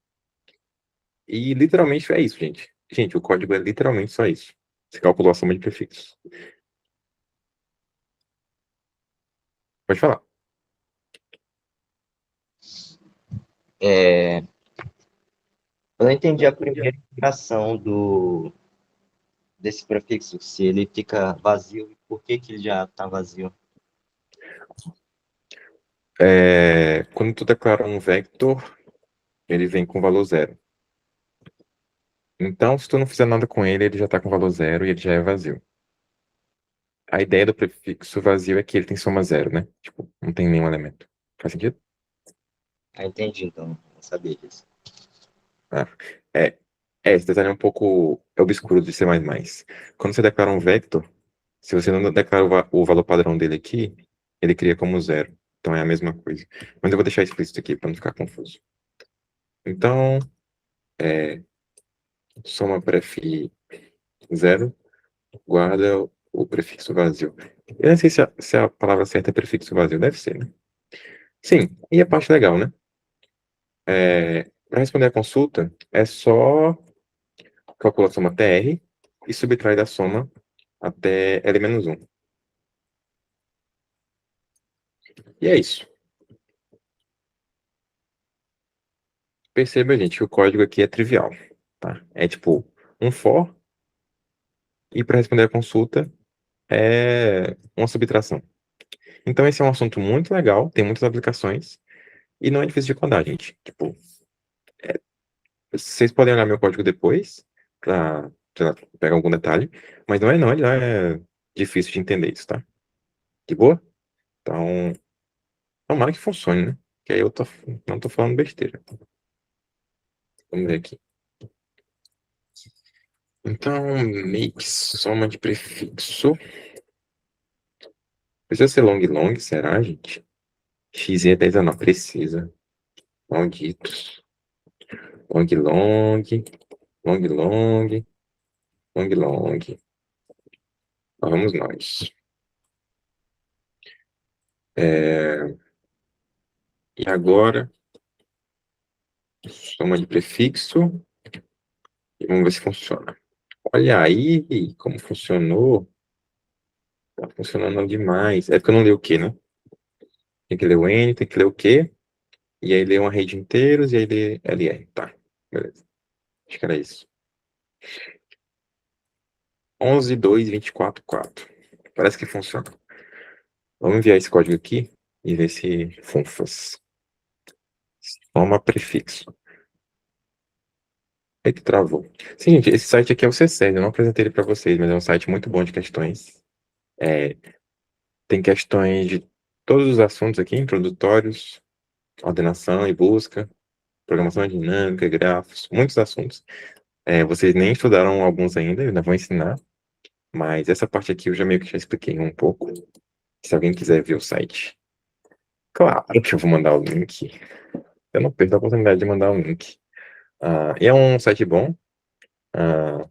E literalmente é isso, gente. Gente, o código é literalmente só isso. Você calculou a soma de prefixos. Pode falar. É, eu não entendi a primeira integração desse prefixo, se ele fica vazio e por que que ele já está vazio. Quando tu declara um vector, ele vem com valor zero. Então, se tu não fizer nada com ele, ele já está com valor zero e ele já é vazio. A ideia do prefixo vazio é que ele tem soma zero, né? Tipo, não tem nenhum elemento. Faz sentido? Ah, entendi, então. Não sabia disso. Ah, é, esse detalhe é um pouco obscuro de C++. Quando você declara um vector, se você não declara o valor padrão dele aqui, ele cria como zero. Então é a mesma coisa. Mas eu vou deixar explícito aqui para não ficar confuso. Então, soma pref zero, guarda o prefixo vazio. Eu não sei se a palavra certa é prefixo vazio. Deve ser, né? Sim, e a parte legal, né? Para responder a consulta, é só calcular a soma TR e subtrai da soma até L-1. E é isso. Perceba, gente, que o código aqui é trivial, tá? É tipo um for e para responder a consulta é uma subtração. Então esse é um assunto muito legal, tem muitas aplicações e não é difícil de codar, gente. Tipo, vocês podem olhar meu código depois para, sei lá, pegar algum detalhe, mas não é difícil de entender isso, tá? De boa? Então, tomara que funcione, né? Que aí não tô falando besteira. Vamos ver aqui. Então, make soma de prefixo. Precisa ser long long, será, gente? X e 10 não precisa. Malditos. Long long, long long, long long. Lá vamos nós. E agora, soma de prefixo. E vamos ver se funciona. Olha aí como funcionou. Tá funcionando demais. É porque eu não li o Q, né? Tem que ler o N, tem que ler o Q. E aí ler uma rede de inteiros e aí ler LR. Tá, beleza. Acho que era isso. 11, 2, 24, 4. Parece que funciona. Vamos enviar esse código aqui e ver se funfas. Soma prefixo. Eita, travou. Sim, gente, esse site aqui é o C6. Eu não apresentei ele para vocês, mas é um site muito bom de questões. Tem questões de todos os assuntos aqui, introdutórios, ordenação e busca, programação dinâmica, grafos, muitos assuntos. Vocês nem estudaram alguns ainda, eu ainda vou ensinar, mas essa parte aqui eu já meio que já expliquei um pouco. Se alguém quiser ver o site, claro que eu vou mandar o link. Eu não perco a oportunidade de mandar um link. E é um site bom. Ah,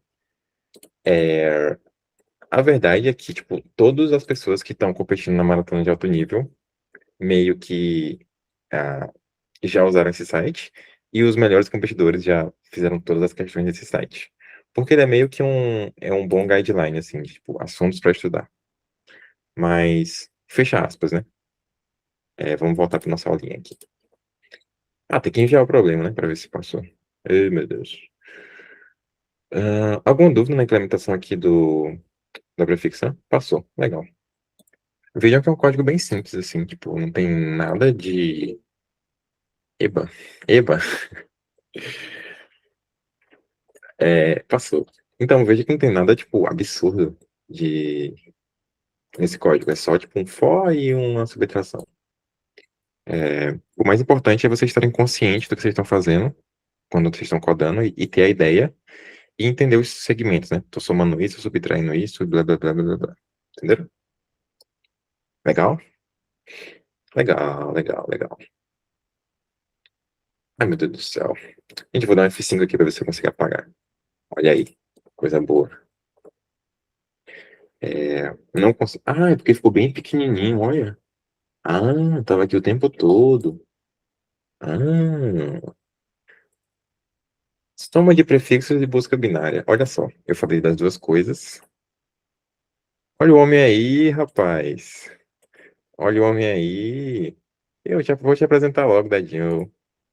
é, a verdade é que, tipo, todas as pessoas que estão competindo na maratona de alto nível, meio que ah, já usaram esse site, e os melhores competidores já fizeram todas as questões desse site. Porque ele é meio que um bom guideline, assim, de, tipo, assuntos para estudar. Mas, fecha aspas, né? Vamos voltar para nossa aulinha aqui. Tem que enviar o problema, né? Para ver se passou. Ai, meu Deus. Alguma dúvida na implementação aqui da prefixão? Passou. Legal. Vejam que é um código bem simples, assim, tipo, não tem nada de. Eba. Eba. Passou. Então, veja que não tem nada, tipo, absurdo de nesse código. É só, tipo, um for e uma subtração. O mais importante é vocês estarem conscientes do que vocês estão fazendo quando vocês estão codando e ter a ideia e entender os segmentos, né? Tô somando isso, subtraindo isso, blá, blá, blá, blá, blá. Entenderam? Legal? Legal, legal, legal. Ai, meu Deus do céu. Gente, vou dar um F5 aqui pra ver se eu consigo apagar. Olha aí. Coisa boa. Não consigo. É porque ficou bem pequenininho, olha. Tava aqui o tempo todo. Ah, soma de prefixos e busca binária. Olha só, eu falei das duas coisas. Olha o homem aí, rapaz. Olha o homem aí. Eu já vou te apresentar logo, Dadinho.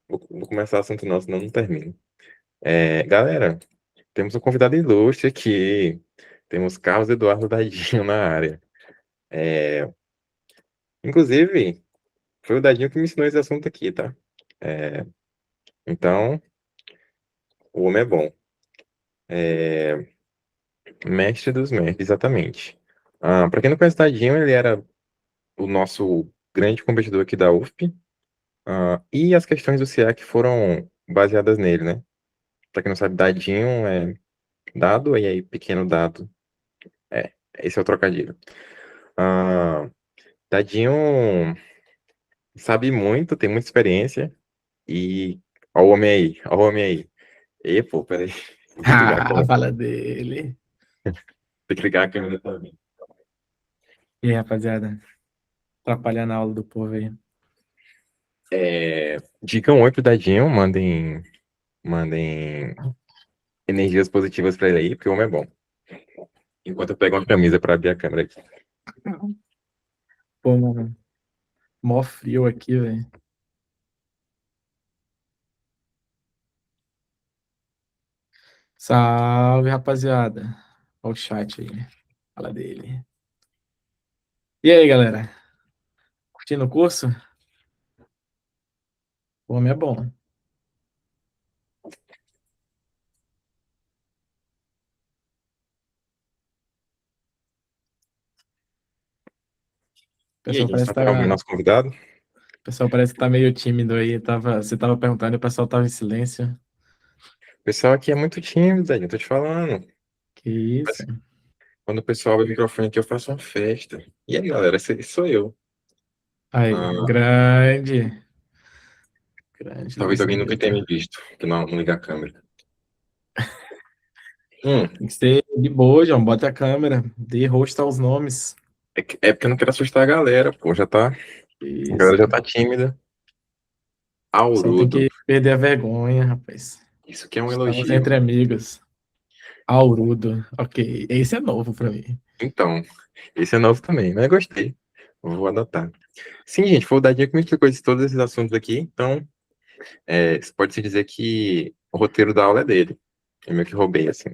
Vou começar o assunto nosso, senão não termino. Galera, temos um convidado ilustre aqui. Temos Carlos Eduardo Dadinho na área. É, inclusive, foi o Dadinho que me ensinou esse assunto aqui, tá? É, então, o homem é bom. É, mestre dos mestres, exatamente. Para quem não conhece o Dadinho, ele era o nosso grande competidor aqui da UFP. E as questões do CIEC foram baseadas nele, né? Para quem não sabe, Dadinho é dado, e aí pequeno dado. Esse é o trocadilho. Ah, Dadinho sabe muito, tem muita experiência. E. Ó o homem aí, ó o homem aí. Pô, peraí. Tem que ligar a câmera. Fala dele. Tem que ligar a câmera também. E aí, rapaziada? Atrapalhando a aula do povo aí. Digam oi pro Dadinho, mandem energias positivas pra ele aí, porque o homem é bom. Enquanto eu pego uma camisa pra abrir a câmera aqui. Pô, mano. Mó frio aqui, velho. Salve, rapaziada. Olha o chat aí. Fala dele. E aí, galera? Curtindo o curso? O homem é bom. O E aí, pessoal gente, parece tá que ouvindo tá, nosso convidado? o pessoal parece que tá meio tímido aí. Você tava perguntando e o pessoal tava em silêncio. O pessoal aqui é muito tímido, Dadinho, tô te falando. Que isso? Mas quando o pessoal abre o microfone aqui, eu faço uma festa. E aí, galera, esse sou eu. Aí, Ah, grande. Grande talvez Luiz alguém nunca tenha me Neto. visto, que não liga a câmera. Hum, Tem que ser de boa, João. Bota a câmera. Dê rosto aos nomes. é porque eu não quero assustar a galera, pô. A Isso. galera já tá tímida. Só tem Aurudo. que perder a vergonha, rapaz. Isso que é um Estamos elogio. entre amigos. Aurudo. Ok. Esse é novo pra mim. Então, esse é novo também, mas gostei. Vou adotar. Sim, gente, foi o Dadinho que me explicou todos esses assuntos aqui, então pode-se dizer que o roteiro da aula é dele. Eu meio que roubei, assim.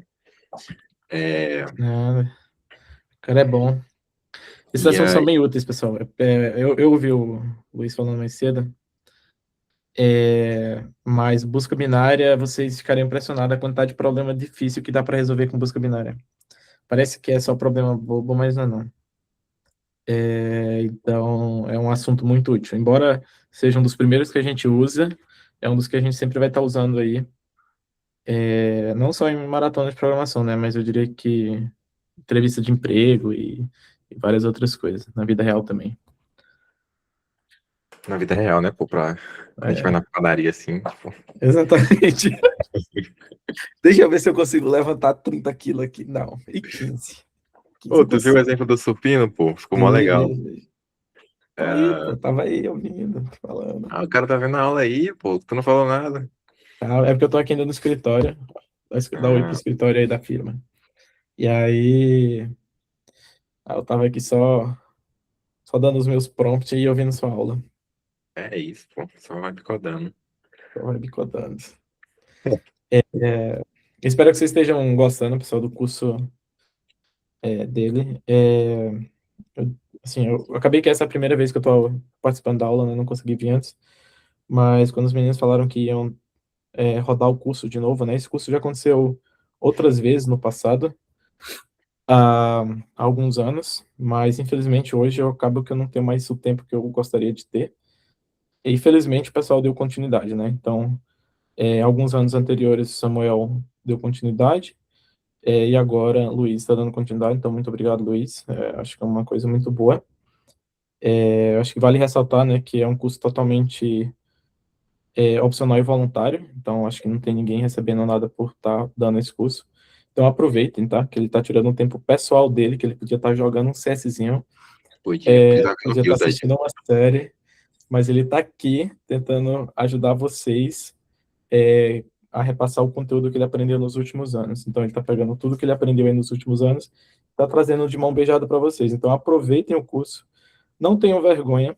É, Nada. O cara é bom. Esses e assuntos são aí, bem úteis, pessoal. Eu ouvi o Luiz falando mais cedo. Mas busca binária, vocês ficariam impressionados a quantidade de problema difícil que dá para resolver com busca binária. Parece que é só problema bobo, mas não é não. Então, é um assunto muito útil. Embora seja um dos primeiros que a gente usa, é um dos que a gente sempre vai estar usando aí. Não só em maratona de programação, né? Mas eu diria que entrevista de emprego e e várias outras coisas, na vida real também. Na vida real, né, pô, quando a gente vai na padaria, assim, tipo... Exatamente. Deixa eu ver se eu consigo levantar 30 quilos aqui. Não, e 15. 15 Ô, eu tu viu o consigo. exemplo do supino, pô? Ficou mó legal. Vi. Tô aí, pô, tava aí ouvindo, falando. O cara tá vendo a aula aí, pô, tu não falou nada. É porque eu tô aqui ainda no escritório. Dá oi pro escritório aí da firma. E aí eu tava aqui só dando os meus prompts e ouvindo sua aula. É isso, pô, só vai picodando. Só vai bicodando. Espero que vocês estejam gostando, pessoal, do curso dele. Assim, eu acabei que essa é a primeira vez que eu tô participando da aula, né? Não consegui vir antes. Mas quando os meninos falaram que iam rodar o curso de novo, né? Esse curso já aconteceu outras vezes no passado, há alguns anos, mas infelizmente hoje eu acabo que eu não tenho mais o tempo que eu gostaria de ter. E infelizmente o pessoal deu continuidade, né? Então, alguns anos anteriores Samuel deu continuidade, e agora Luiz está dando continuidade, então muito obrigado, Luiz. Acho que é uma coisa muito boa. Acho que vale ressaltar, né, que é um curso totalmente opcional e voluntário, então acho que não tem ninguém recebendo nada por estar dando esse curso. Então aproveitem, tá? Que ele está tirando um tempo pessoal dele, que ele podia estar jogando um CSzinho, Podia jogar no podia estar Guilded. assistindo uma série, mas ele está aqui tentando ajudar vocês a repassar o conteúdo que ele aprendeu nos últimos anos. Então ele está pegando tudo que ele aprendeu aí nos últimos anos, está trazendo de mão beijada para vocês. Então aproveitem o curso, não tenham vergonha.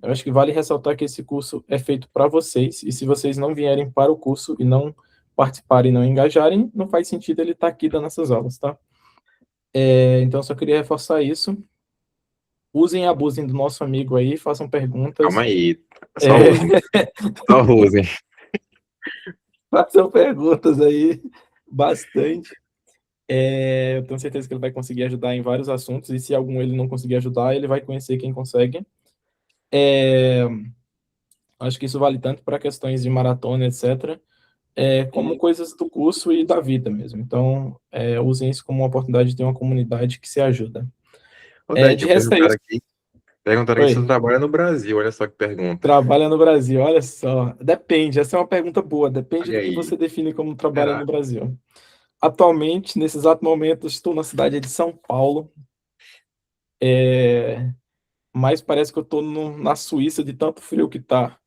Eu acho que vale ressaltar que esse curso é feito para vocês, e se vocês não vierem para o curso e não participarem, não engajarem, não faz sentido ele estar aqui dando essas aulas, tá? Então, eu só queria reforçar isso. Usem e abusem do nosso amigo aí, façam perguntas. Calma aí, só usem. Só usem. Façam perguntas aí, bastante. Eu tenho certeza que ele vai conseguir ajudar em vários assuntos, e se algum ele não conseguir ajudar, ele vai conhecer quem consegue. Acho que isso vale tanto para questões de maratona, etc., como coisas do curso e da vida mesmo. Então, usem isso como uma oportunidade de ter uma comunidade que se ajuda. Ô, Dante, De resto é isso. perguntaram aqui se tu Oi. trabalha no Brasil, olha só que pergunta. Trabalha no Brasil, olha só. Depende, essa é uma pergunta boa. Depende Olha do que aí, você define como trabalha será? no Brasil. Atualmente, nesse exato momento, estou na cidade de São Paulo, mas parece que eu estou na Suíça de tanto frio que tá.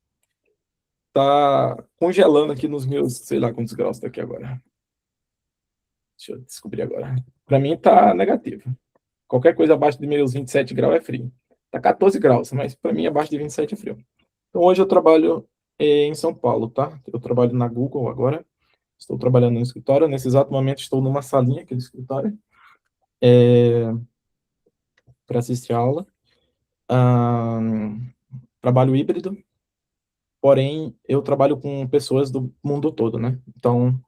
Tá congelando aqui nos meus, sei lá quantos graus tá aqui agora. Deixa eu descobrir agora. Para mim tá negativo. Qualquer coisa abaixo de meus 27 graus é frio. Tá 14 graus, mas para mim abaixo de 27 é frio. Então hoje eu trabalho em São Paulo, tá? Eu trabalho na Google agora. Estou trabalhando no escritório. Nesse exato momento estou numa salinha aqui do escritório para assistir a aula. Trabalho híbrido, porém eu trabalho com pessoas do mundo todo, né? Então,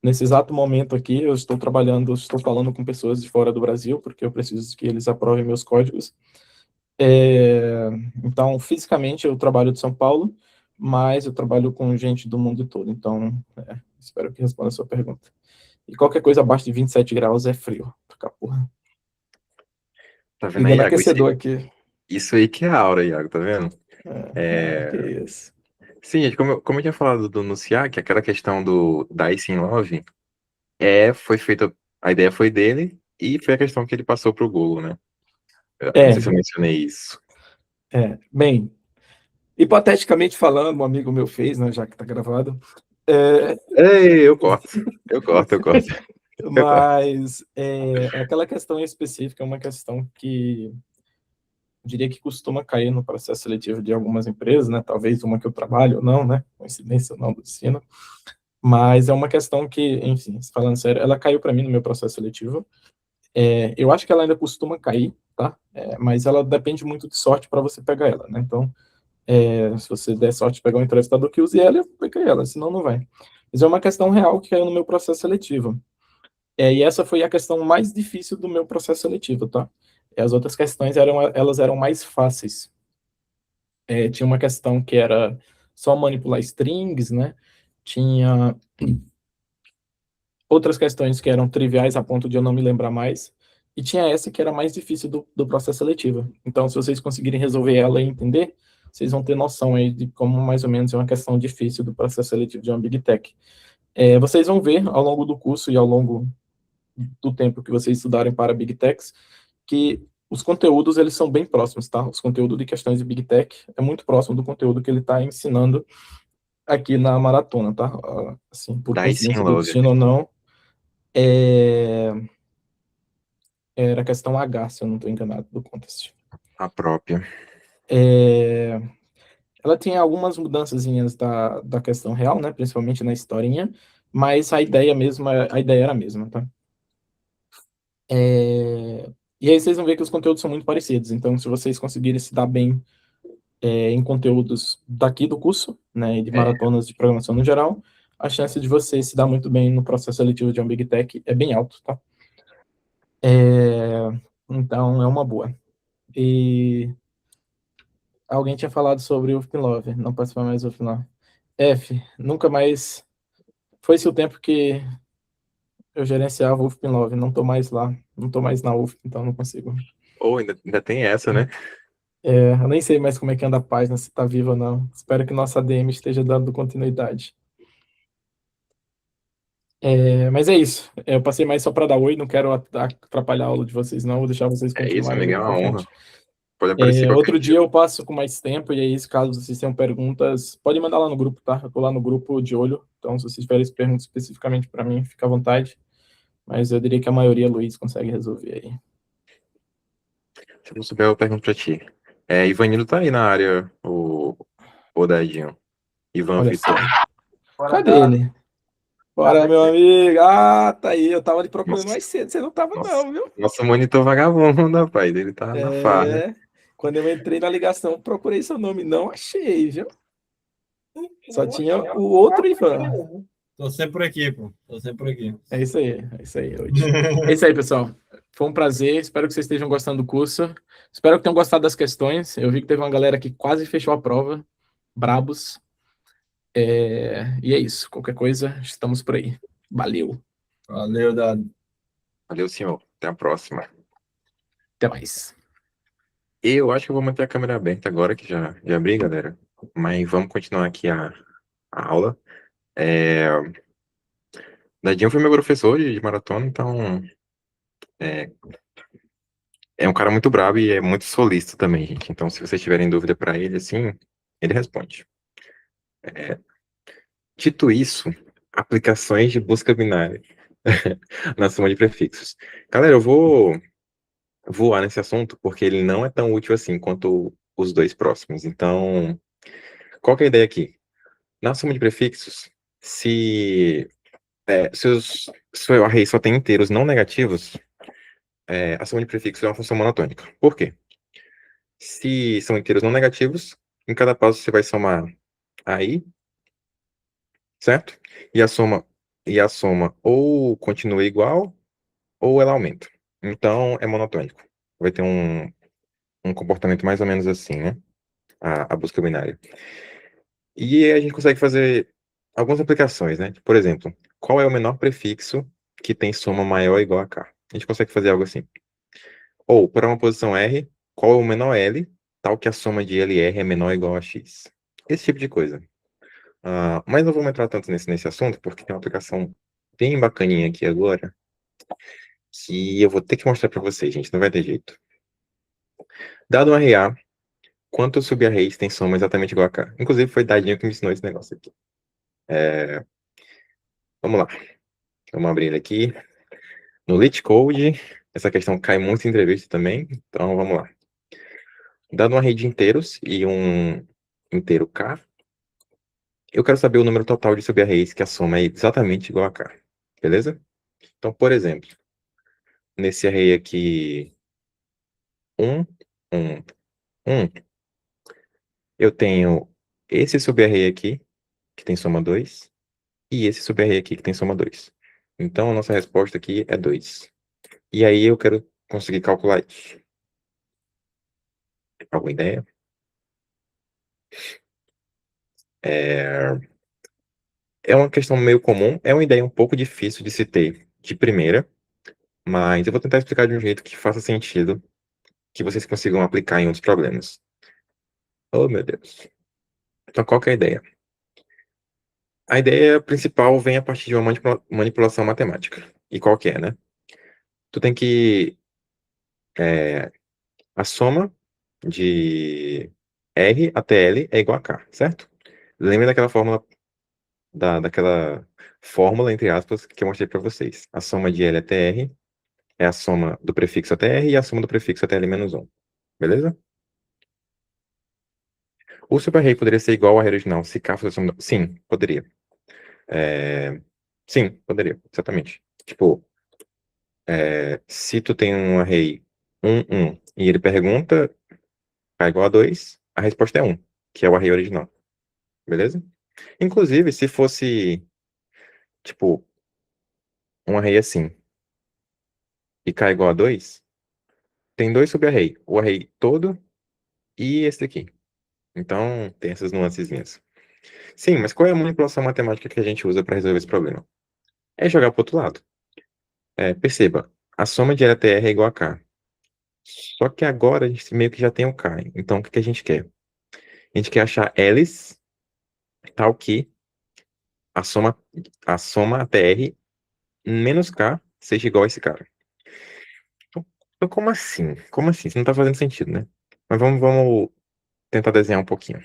nesse exato momento aqui, eu estou trabalhando, estou falando com pessoas de fora do Brasil, porque eu preciso que eles aprovem meus códigos. Então, fisicamente, eu trabalho de São Paulo, mas eu trabalho com gente do mundo todo. Então, espero que responda a sua pergunta. E qualquer coisa abaixo de 27 graus é frio. Tocar porra. Tá vendo aí, Ligando Iago? aquecedor aqui. Isso aí que é a aura, Iago, tá vendo? Que isso. Sim, gente, como eu tinha falado do Nunciar, que aquela questão do Dice in Love, foi feita, a ideia foi dele, e foi a questão que ele passou pro Golo, né? Eu não sei se eu mencionei isso. Bem, hipoteticamente falando, um amigo meu fez, né, já que tá gravado. Ei, eu corto. Eu corto. Mas aquela questão em específica é uma questão que eu diria que costuma cair no processo seletivo de algumas empresas, né? Talvez uma que eu trabalho ou não, né? Coincidência ou não do destino. Mas é uma questão que, enfim, falando sério, ela caiu para mim no meu processo seletivo. Eu acho que ela ainda costuma cair, tá? Mas ela depende muito de sorte para você pegar ela, né? Então, se você der sorte de pegar um entrevistador que use ela, eu peguei ela, senão não vai. Mas é uma questão real que caiu no meu processo seletivo. E essa foi a questão mais difícil do meu processo seletivo, tá? As outras questões elas eram mais fáceis. Tinha uma questão que era só manipular strings, né? Tinha outras questões que eram triviais a ponto de eu não me lembrar mais. E tinha essa que era mais difícil do processo seletivo. Então, se vocês conseguirem resolver ela e entender, vocês vão ter noção aí de como mais ou menos é uma questão difícil do processo seletivo de uma Big Tech. Vocês vão ver ao longo do curso e ao longo do tempo que vocês estudarem para Big Techs que os conteúdos eles são bem próximos, tá? Os conteúdos de questões de Big Tech é muito próximo do conteúdo que ele está ensinando aqui na maratona, tá? Assim, por Daí sim, coincidência do Logan. destino ou não, era a questão H, se eu não estou enganado, do contest. A própria. Ela tem algumas mudançazinhas da questão real, né? Principalmente na historinha, mas a ideia mesmo, a ideia era a mesma, tá? E aí vocês vão ver que os conteúdos são muito parecidos. Então, se vocês conseguirem se dar bem em conteúdos daqui do curso, né, e de maratonas de programação no geral, a chance de você se dar muito bem no processo seletivo de um Big Tech é bem alto, tá? Então, é uma boa. E alguém tinha falado sobre o Open Love, não participar mais do Open Love. Nunca mais. Foi-se o tempo que eu gerenciava o Open Love, não tô mais lá, não tô mais na UF, então não consigo. Ou ainda tem essa, né? Eu nem sei mais como é que anda a página, se tá viva ou não. Espero que nossa ADM esteja dando continuidade. Mas é isso. Eu passei mais só para dar oi, não quero atrapalhar a aula de vocês, não. Vou deixar vocês É isso, continuarem amigo, é daqui uma para honra. frente. Pode aparecer qualquer Outro dia. dia eu passo com mais tempo, e aí, caso vocês tenham perguntas, pode mandar lá no grupo, tá? Eu tô lá no grupo de olho, então se vocês tiverem perguntas especificamente para mim, fica à vontade. Mas eu diria que a maioria, Luiz, consegue resolver aí. Se não souber, eu pergunto pra ti. Ivanildo tá aí na área, o Dadinho. Ivan Olha só. Vitor. Cadê ele? Bora, meu amigo. Ah, tá aí. Eu tava ali procurando Nossa, mais cedo. Você não tava, nossa. não, viu? Nosso monitor vagabundo, rapaz. Ele tá na farra. Quando eu entrei na ligação, procurei seu nome. Não achei, viu? Só tinha o outro Ivan. Tô sempre por aqui, pô. Tô sempre por aqui. É isso aí. É isso aí, hoje. É isso aí, pessoal. Foi um prazer. Espero que vocês estejam gostando do curso. Espero que tenham gostado das questões. Eu vi que teve uma galera que quase fechou a prova. Brabos. E é isso. Qualquer coisa, estamos por aí. Valeu. Valeu, Dado. Valeu, senhor. Até a próxima. Até mais. Eu acho que eu vou manter a câmera aberta agora, que já abri, galera. Mas vamos continuar aqui a aula. Dadinho foi meu professor de maratona, então é um cara muito brabo e é muito solícito também, gente. Então, se vocês tiverem dúvida para ele, assim, ele responde. Dito isso, aplicações de busca binária na soma de prefixos. Galera, eu vou voar nesse assunto porque ele não é tão útil assim quanto os dois próximos. Então, qual que é a ideia aqui? Na soma de prefixos, se o seu array só tem inteiros não negativos, a soma de prefixos é uma função monotônica. Por quê? Se são inteiros não negativos, em cada passo você vai somar aí, certo? E a soma ou continua igual ou ela aumenta. Então é monotônico. Vai ter um comportamento mais ou menos assim, né? A busca binária. E a gente consegue fazer algumas aplicações, né? Por exemplo, qual é o menor prefixo que tem soma maior ou igual a k? A gente consegue fazer algo assim. Ou, para uma posição R, qual é o menor L, tal que a soma de L e R é menor ou igual a X? Esse tipo de coisa. Mas não vamos entrar tanto nesse assunto, porque tem uma aplicação bem bacaninha aqui agora, que eu vou ter que mostrar para vocês, gente, não vai ter jeito. Dado um array A, quantos subarrays tem soma exatamente igual a K? Inclusive, foi Dadinho que me ensinou esse negócio aqui. Vamos lá. Vamos abrir ele aqui. No LeetCode, essa questão cai muito em entrevista também, então vamos lá. Dado um array de inteiros e um inteiro K, eu quero saber o número total de subarrays que a soma é exatamente igual a K. Beleza? Então, por exemplo, nesse array aqui, 1, 1, 1, eu tenho esse subarray aqui, que tem soma 2, e esse subarray aqui, que tem soma 2. Então, a nossa resposta aqui é 2. E aí, eu quero conseguir calcular isso. Alguma ideia? É uma questão meio comum, é uma ideia um pouco difícil de se ter de primeira, mas eu vou tentar explicar de um jeito que faça sentido, que vocês consigam aplicar em outros problemas. Oh, meu Deus. Então, qual que é a ideia? A ideia principal vem a partir de uma manipulação matemática. E qual que é, né? Tu tem que... a soma de R até L é igual a K, certo? Lembra daquela fórmula, daquela fórmula, entre aspas, que eu mostrei para vocês. A soma de L até R é a soma do prefixo até R e a soma do prefixo até L menos 1. Beleza? O subarray poderia ser igual ao array original se K fosse a soma... Sim, poderia. Sim, poderia, exatamente. Tipo, se tu tem um array 1, 1, e ele pergunta K igual a 2, a resposta é 1, que é o array original. Beleza? Inclusive, se fosse, tipo, um array assim, e K igual a 2, tem dois subarray. O array todo e esse aqui. Então, tem essas nuancezinhas. Sim, mas qual é a manipulação matemática que a gente usa para resolver esse problema? É jogar para o outro lado. Perceba, a soma de L até R é igual a K. Só que agora a gente meio que já tem o K. Então, o que a gente quer? A gente quer achar L's tal que a soma até R menos K seja igual a esse cara. Então, como assim? Como assim? Isso não tá fazendo sentido, né? Mas vamos tentar desenhar um pouquinho.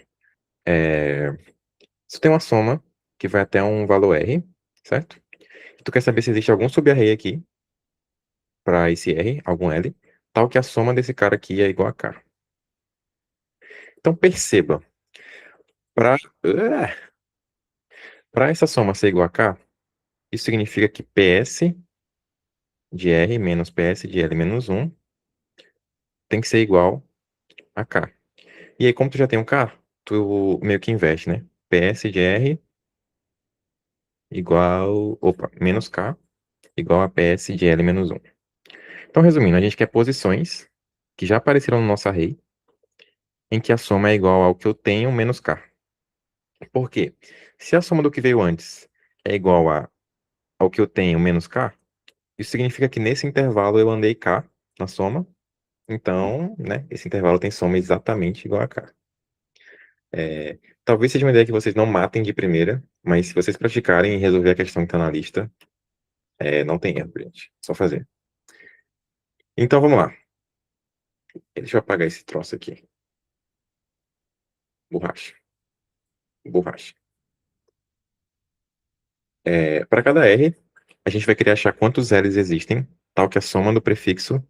Você tem uma soma que vai até um valor R, certo? E tu quer saber se existe algum subarray aqui para esse R, algum L, tal que a soma desse cara aqui é igual a K. Então perceba, para essa soma ser igual a K, isso significa que PS de R menos PS de L menos 1 tem que ser igual a K. E aí, como tu já tem um K, tu meio que inverte, né? PS de R igual... Opa, menos K igual a PS de L menos 1. Então, resumindo, a gente quer posições que já apareceram no nosso array em que a soma é igual ao que eu tenho menos K. Por quê? Se a soma do que veio antes é igual ao que eu tenho menos K, isso significa que nesse intervalo eu andei K na soma. Então, né, esse intervalo tem soma exatamente igual a K. Talvez seja uma ideia que vocês não matem de primeira, mas se vocês praticarem e resolver a questão que está na lista, não tem erro, gente. Só fazer. Então, vamos lá. Deixa eu apagar esse troço aqui. Borracha. Borracha. Para cada R, a gente vai querer achar quantos L's existem, tal que a soma do prefixo,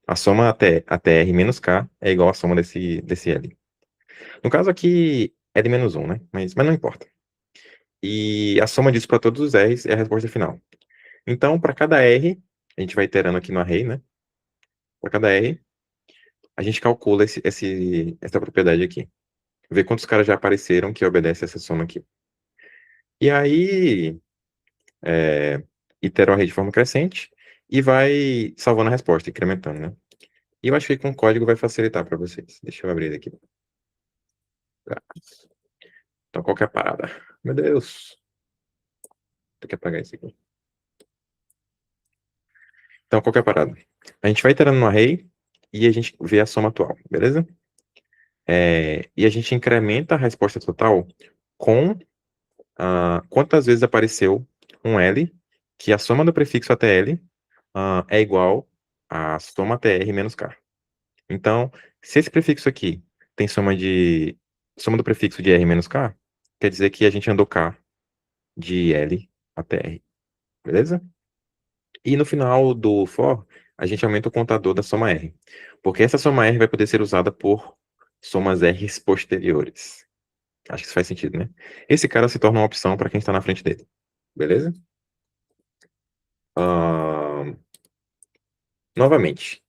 a soma até R menos K é igual à soma desse L. No caso aqui, L menos 1, né? Mas não importa. E a soma disso para todos os R's é a resposta final. Então, para cada R, a gente vai iterando aqui no array, né? Para cada R, a gente calcula essa propriedade aqui. Vê quantos caras já apareceram que obedecem essa soma aqui. E aí, itera o array de forma crescente e vai salvando a resposta, incrementando, né? E eu acho que com código vai facilitar para vocês. Deixa eu abrir ele aqui. Então, qual que é a parada? Meu Deus. Tem que apagar isso aqui. Então, qual que é a parada? A gente vai iterando no array e a gente vê a soma atual, beleza? E a gente incrementa a resposta total com quantas vezes apareceu um L, que a soma do prefixo até L é igual à soma até R menos K. Então, se esse prefixo aqui tem soma do prefixo de R menos K, quer dizer que a gente andou K de L até R, beleza? E no final do for, a gente aumenta o contador da soma R, porque essa soma R vai poder ser usada por somas R posteriores. Acho que isso faz sentido, né? Esse cara se torna uma opção para quem está na frente dele, beleza? Novamente,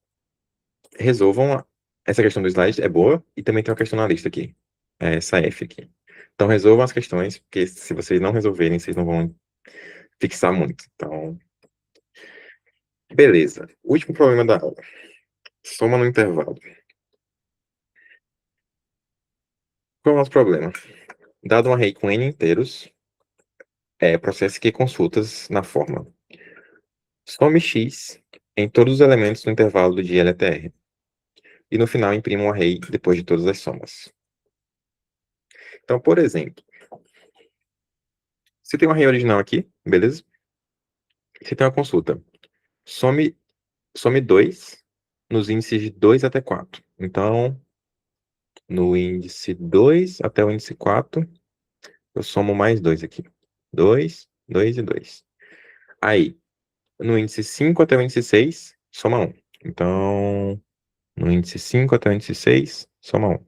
resolvam. Essa questão do slide é boa e também tem uma questão na lista aqui, essa F aqui. Então resolvam as questões, porque se vocês não resolverem, vocês não vão fixar muito. Então, beleza. Último problema da aula. Soma no intervalo. Qual é o nosso problema? Dado um array com n inteiros, processe Q consultas na forma some x em todos os elementos no intervalo de L até R. E no final imprimo um array depois de todas as somas. Então, por exemplo, você tem um array original aqui, beleza? Você tem uma consulta. Some 2 nos índices de 2 até 4. Então, no índice 2 até o índice 4, eu somo mais 2 aqui. 2, 2 e 2. Aí, no índice 5 até o índice 6, soma 1. Então, no índice 5 até o índice 6, soma 1.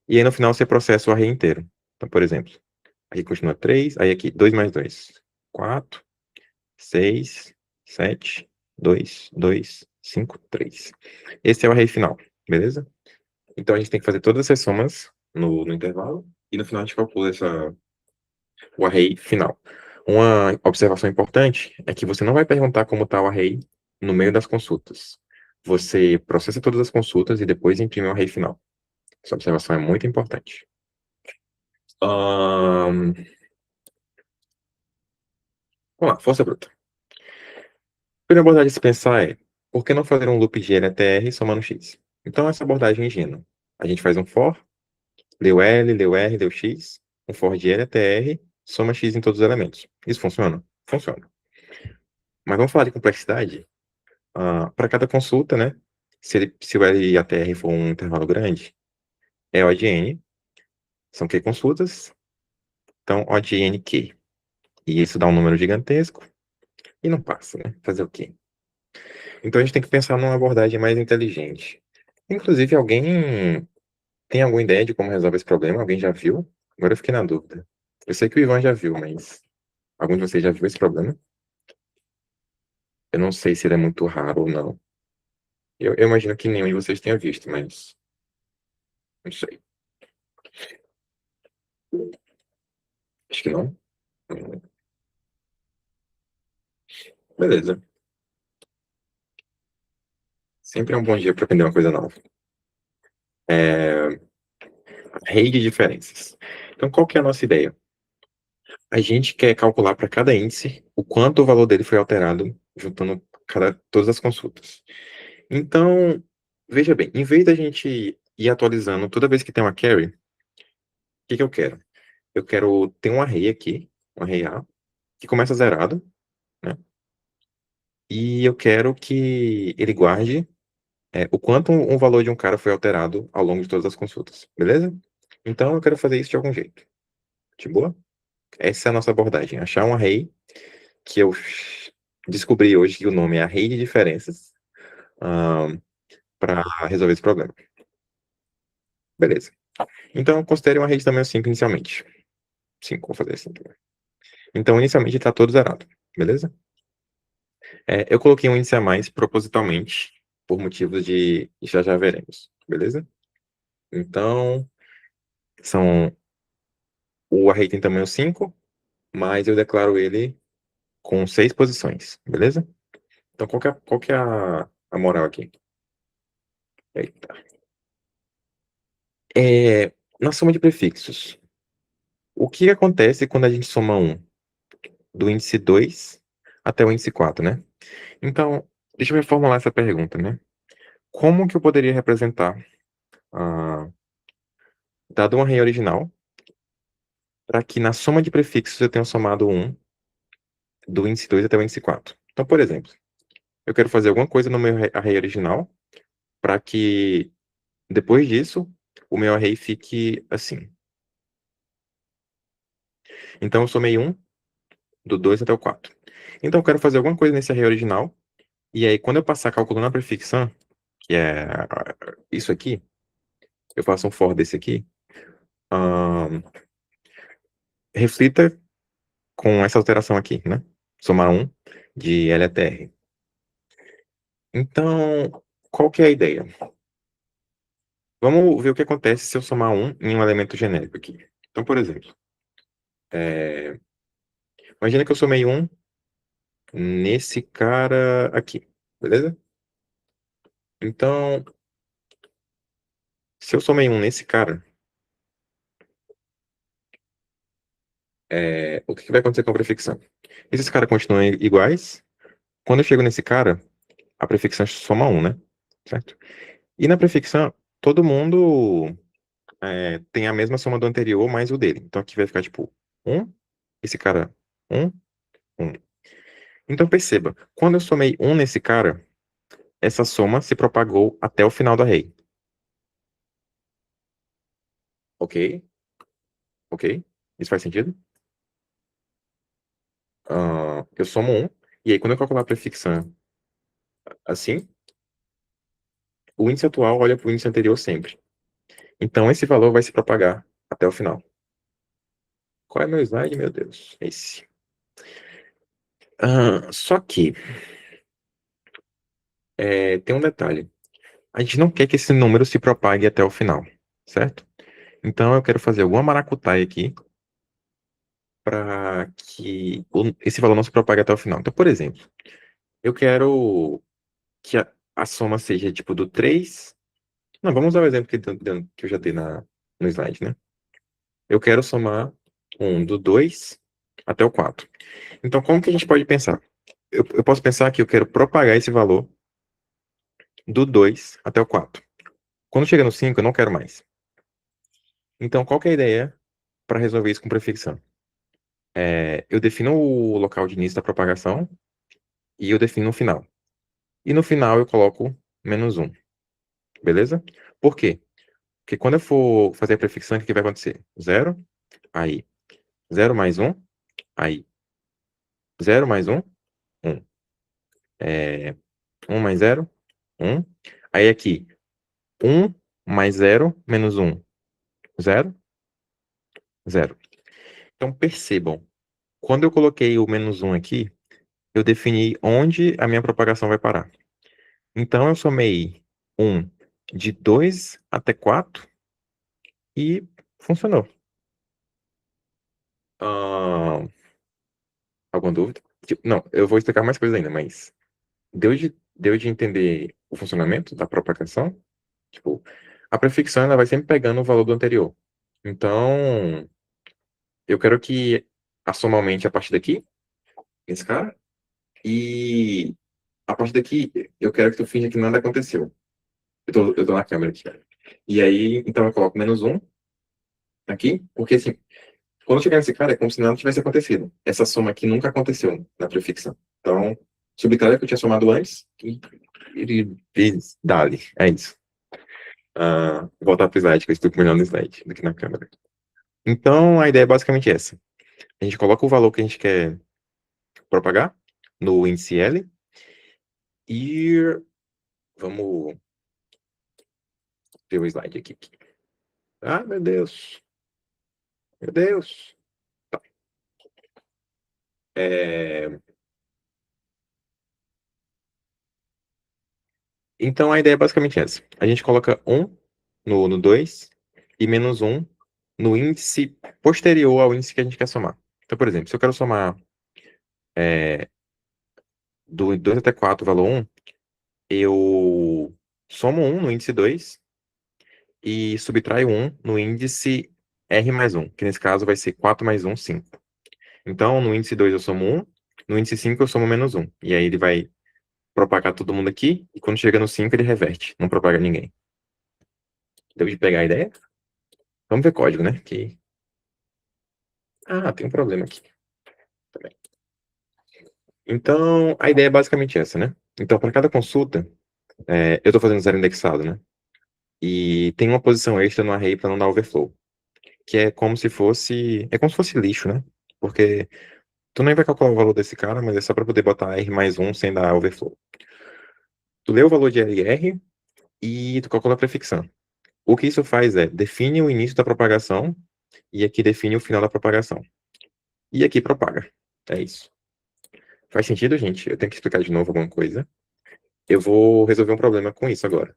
E aí, no final, você processa o array inteiro. Então, por exemplo, aqui continua 3, aí aqui 2 mais 2, 4, 6, 7, 2, 2, 5, 3. Esse é o array final, beleza? Então, a gente tem que fazer todas essas somas no intervalo, e no final a gente calcula o array final. Uma observação importante é que você não vai perguntar como está o array no meio das consultas. Você processa todas as consultas e depois imprime o array final. Essa observação é muito importante. Vamos lá, força bruta. A primeira abordagem a se pensar é: por que não fazer um loop de L até R somando X? Então, essa abordagem é ingênua. A gente faz um for, leu L, leu R, leu X, um for de L até R, soma X em todos os elementos. Isso funciona? Funciona. Mas vamos falar de complexidade? Para cada consulta, né? Se o L até R for um intervalo grande, é O de N. São Q consultas. Então, O de N Q. E isso dá um número gigantesco e não passa, né? Fazer o quê? Então, a gente tem que pensar numa abordagem mais inteligente. Inclusive, alguém tem alguma ideia de como resolve esse problema? Alguém já viu? Agora eu fiquei na dúvida. Eu sei que o Ivan já viu, mas algum de vocês já viu esse problema? Eu não sei se ele é muito raro ou não. Eu imagino que nenhum de vocês tenha visto, mas não sei. Acho que não. Beleza. Sempre é um bom dia para aprender uma coisa nova. Rei de diferenças. Então, qual que é a nossa ideia? A gente quer calcular para cada índice o quanto o valor dele foi alterado, juntando todas as consultas. Então, veja bem, em vez da gente ir atualizando toda vez que tem uma carry, o que eu quero? Eu quero ter um array aqui, um array A, que começa zerado, né? E eu quero que ele guarde o quanto um valor de um cara foi alterado ao longo de todas as consultas, beleza? Então, eu quero fazer isso de algum jeito. De boa? Essa é a nossa abordagem. Achar um array que eu descobri hoje que o nome é array de diferenças para resolver esse problema. Beleza. Então, considere um array de tamanho 5 inicialmente. 5, vou fazer assim. Então, inicialmente está todo zerado. Beleza? Eu coloquei um índice a mais propositalmente, por motivos de já veremos. Beleza? Então, o array tem tamanho 5, mas eu declaro ele com 6 posições. Beleza? Então, qual que é a moral aqui? Eita. Na soma de prefixos, o que acontece quando a gente soma 1 do índice 2 até o índice 4, né? Então, deixa eu reformular essa pergunta, né? Como que eu poderia representar, dado um array original, para que na soma de prefixos eu tenha somado 1 do índice 2 até o índice 4? Então, por exemplo, eu quero fazer alguma coisa no meu array original para que, depois disso, o meu array fique assim. Então, eu somei 1 do 2 até o 4. Então, eu quero fazer alguma coisa nesse array original, e aí, quando eu passar calculando a prefixão, que é isso aqui, eu faço um for desse aqui, reflita com essa alteração aqui, né? Somar 1 de L até R. Então, qual que é a ideia? Vamos ver o que acontece se eu somar 1 em um elemento genérico aqui. Então, por exemplo, imagina que eu somei 1 nesse cara aqui, beleza? Então, se eu somei 1 nesse cara, o que vai acontecer com a prefixão? Esses caras continuam iguais. Quando eu chego nesse cara, a prefixão soma 1, né? Certo? E na prefixão, todo mundo tem a mesma soma do anterior mais o dele. Então aqui vai ficar tipo 1, esse cara 1, 1. Então perceba, quando eu somei 1 nesse cara, essa soma se propagou até o final do array. Ok? Ok? Isso faz sentido? Eu somo 1, e aí quando eu calcular a prefixão assim, o índice atual olha para o índice anterior sempre. Então esse valor vai se propagar até o final. Qual é meu slide, meu Deus? Esse. Só que tem um detalhe. A gente não quer que esse número se propague até o final, certo? Então eu quero fazer alguma maracutaia aqui para que esse valor não se propague até o final. Então, por exemplo, eu quero que a soma seja tipo do 3. Não, vamos usar o exemplo que eu já dei no slide, né? Eu quero somar do 2 até o 4. Então, como que a gente pode pensar? Eu posso pensar que eu quero propagar esse valor do 2 até o 4. Quando chega no 5, eu não quero mais. Então, qual que é a ideia para resolver isso com prefixão? Eu defino o local de início da propagação e eu defino o final. E no final eu coloco -1. Beleza? Por quê? Porque quando eu for fazer a prefixão, o que vai acontecer? 0, aí. 0 mais 1, aí. 0 mais 1, 1. 1 mais 0, 1. Aí aqui, 1 mais 0 menos 1. 0, 0. Então percebam, quando eu coloquei o -1 aqui, eu defini onde a minha propagação vai parar. Então eu somei 1 de 2 até 4 e funcionou. Alguma dúvida? Não, eu vou explicar mais coisas ainda, mas deu de entender o funcionamento da propagação? Tipo, a prefixão ela vai sempre pegando o valor do anterior. Então, eu quero que a soma aumente a partir daqui, esse cara, e a partir daqui eu quero que tu finja que nada aconteceu. Eu tô na câmera aqui. E aí, então eu coloco -1 aqui, porque assim, quando chegar nesse cara, é como se nada tivesse acontecido. Essa soma aqui nunca aconteceu na prefixão. Então, subtraia que eu tinha somado antes e dali. É isso. Voltar para o slide, que eu estou melhor no slide do que na câmera. Então, a ideia é basicamente essa. A gente coloca o valor que a gente quer propagar no índice L e vamos ver o slide aqui. Ah, meu Deus. Meu Deus. Tá. Então, a ideia é basicamente essa. A gente coloca 1 no 2 e -1 no índice posterior ao índice que a gente quer somar. Então, por exemplo, se eu quero somar do 2 até 4 o valor 1, eu somo 1 no índice 2 e subtraio 1 no índice R mais 1, que nesse caso vai ser 4 mais 1, 5. Então, no índice 2 eu somo 1, no índice 5 eu somo -1. E aí ele vai propagar todo mundo aqui, e quando chega no 5 ele reverte, não propaga ninguém. Deu de pegar a ideia? Vamos ver código, né? Tem um problema aqui também. Então, a ideia é basicamente essa, né? Então, para cada consulta, eu estou fazendo zero indexado, né? E tem uma posição extra no array para não dar overflow. Que é como se fosse lixo, né? Porque tu nem vai calcular o valor desse cara, mas é só para poder botar R mais 1 sem dar overflow. Tu lê o valor de LR e tu calcula a prefixão. O que isso faz é, define o início da propagação e aqui define o final da propagação. E aqui propaga. É isso. Faz sentido, gente? Eu tenho que explicar de novo alguma coisa. Eu vou resolver um problema com isso agora,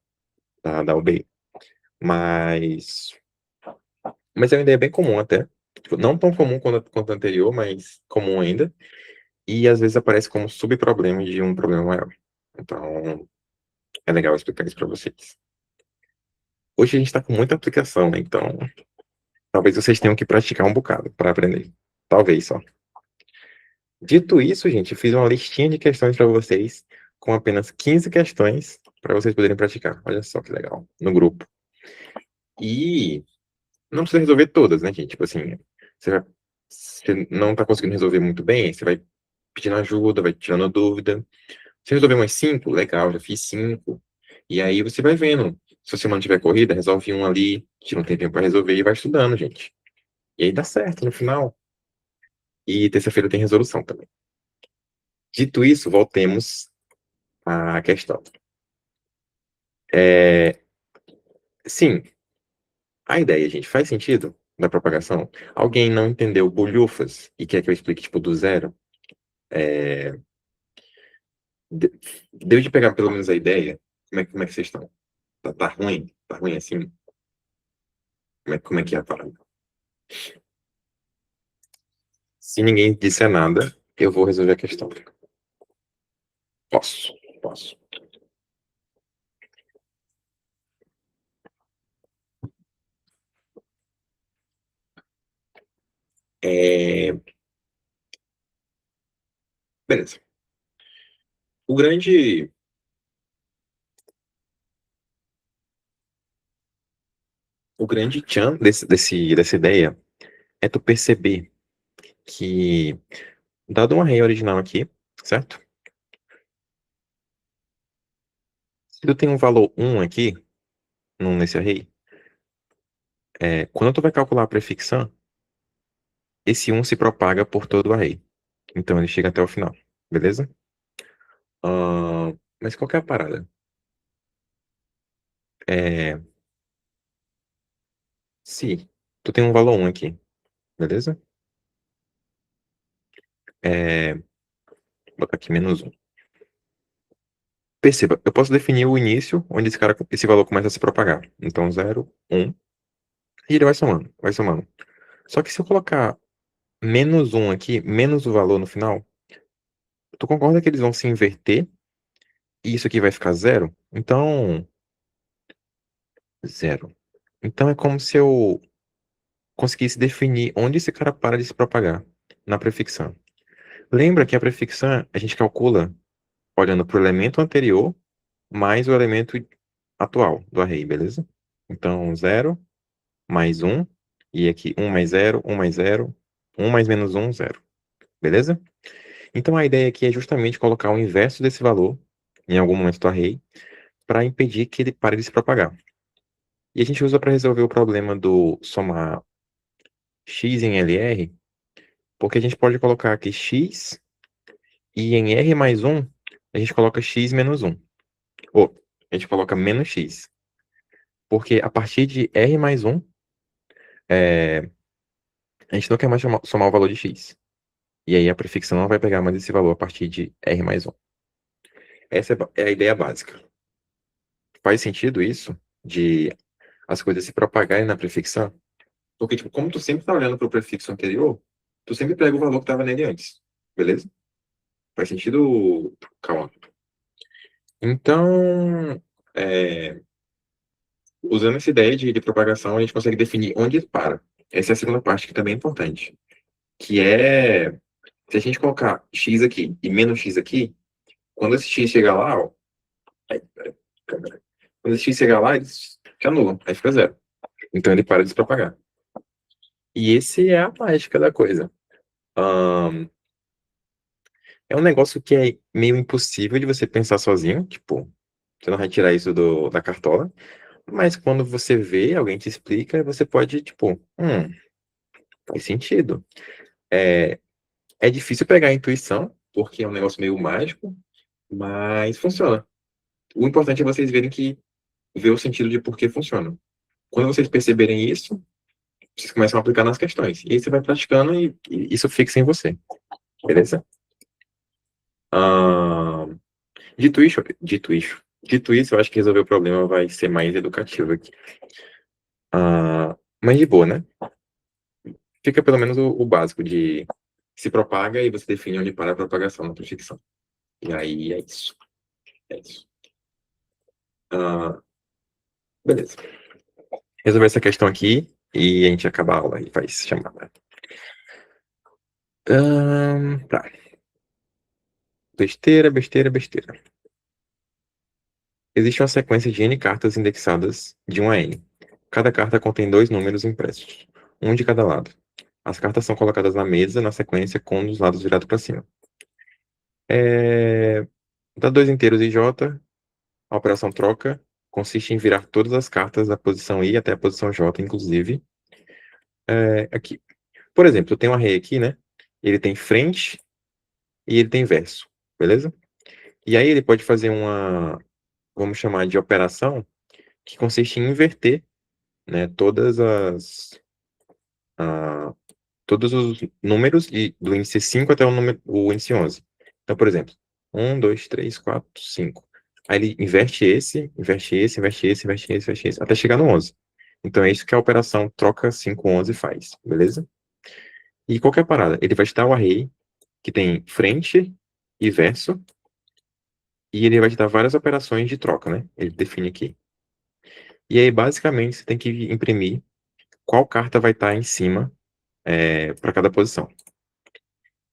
da UBI. Mas é uma ideia bem comum até. Tipo, não tão comum quanto a anterior, mas comum ainda. E às vezes aparece como subproblema de um problema maior. Então, é legal explicar isso para vocês. Hoje a gente está com muita aplicação, né? Então talvez vocês tenham que praticar um bocado para aprender. Talvez só. Dito isso, gente, eu fiz uma listinha de questões para vocês com apenas 15 questões para vocês poderem praticar. Olha só que legal. No grupo. E não precisa resolver todas, né, gente? Tipo assim, você não tá conseguindo resolver muito bem, você vai pedindo ajuda, vai tirando dúvida. Se resolver umas 5, legal, já fiz 5. E aí você vai vendo. Se a semana tiver corrida, resolve um ali, tira um tempinho para resolver e vai estudando, gente. E aí dá certo no final. E terça-feira tem resolução também. Dito isso, voltemos à questão. Sim, a ideia, gente, faz sentido da propagação? Alguém não entendeu bolhufas e quer que eu explique, tipo, do zero? De- Deu de pegar pelo menos a ideia? Como é que vocês estão? Tá ruim? Tá ruim assim? Como é que é a parada? Se ninguém disser nada, eu vou resolver a questão. Posso, posso. É, Beleza. O grande tchan dessa ideia é tu perceber que, dado um array original aqui, certo? Se tu tem um valor 1 aqui, nesse array, quando tu vai calcular a prefixão, esse 1 se propaga por todo o array. Então ele chega até o final, beleza? Mas qual que é a parada? É, Se tu tem um valor 1 aqui, beleza? Vou botar aqui menos 1. Perceba, eu posso definir o início, onde esse valor começa a se propagar. Então, 0, 1, e ele vai somando, vai somando. Só que se eu colocar menos 1 aqui, menos o valor no final, tu concorda que eles vão se inverter? E isso aqui vai ficar 0? Então, 0. Então é como se eu conseguisse definir onde esse cara para de se propagar, na prefixão. Lembra que a prefixão a gente calcula olhando para o elemento anterior mais o elemento atual do array, beleza? Então, 0 mais 1, e aqui 1 mais 0, 1 mais 0, 1 mais menos 1, 0. Beleza? Então a ideia aqui é justamente colocar o inverso desse valor em algum momento do array para impedir que ele pare de se propagar. E a gente usa para resolver o problema do somar x em LR, porque a gente pode colocar aqui x e em R mais 1, a gente coloca x menos 1. Ou a gente coloca menos x. Porque a partir de R mais 1, a gente não quer mais somar o valor de x. E aí a prefixão não vai pegar mais esse valor a partir de R mais 1. Essa é a ideia básica. Faz sentido isso? De as coisas se propagarem na prefixão? Porque, tipo, como tu sempre tá olhando para o prefixo anterior, tu sempre pega o valor que estava nele antes. Beleza? Faz sentido, calma. Então, usando essa ideia de propagação, a gente consegue definir onde ele para. Essa é a segunda parte que também é importante. Que é, se a gente colocar x aqui e menos x aqui, quando esse x chegar lá, ó, peraí, câmera. Quando esse x chegar lá, ele se anula, aí fica 0. Então ele para de se propagar. E esse é a mágica da coisa. É um negócio que é meio impossível de você pensar sozinho, tipo, você não vai tirar isso da cartola, mas quando você vê, alguém te explica, você pode, tipo, faz sentido. É difícil pegar a intuição, porque é um negócio meio mágico, mas funciona. O importante é vocês verem que ver o sentido de por que funciona. Quando vocês perceberem isso, vocês começam a aplicar nas questões. E aí você vai praticando e isso fixa em você. Beleza? Ah, dito isso, eu acho que resolver o problema vai ser mais educativo aqui. Mas de boa, né? Fica pelo menos o básico de se propaga e você define onde para a propagação na prefixão. E aí é isso. É isso. Beleza. Resolver essa questão aqui e a gente acaba a aula e faz chamada. Tá. Besteira, besteira, besteira. Existe uma sequência de N cartas indexadas de 1 a N. Cada carta contém 2 números impressos, um de cada lado. As cartas são colocadas na mesa na sequência com um dos lados virado para cima. Dá 2 inteiros e J, a operação troca consiste em virar todas as cartas da posição I até a posição J, inclusive. Aqui. Por exemplo, eu tenho um array aqui, né? Ele tem frente e ele tem verso, beleza? E aí ele pode fazer uma, vamos chamar de operação, que consiste em inverter, né, todos os números do índice 5 até o índice 11. Então, por exemplo, 1, 2, 3, 4, 5. Aí ele inverte esse, inverte esse, inverte esse, inverte esse, inverte esse, até chegar no 11. Então é isso que a operação troca 5, 11 faz, beleza? E qualquer parada, ele vai te dar o array que tem frente e verso, e ele vai te dar várias operações de troca, né? Ele define aqui. E aí, basicamente, você tem que imprimir qual carta vai estar em cima para cada posição.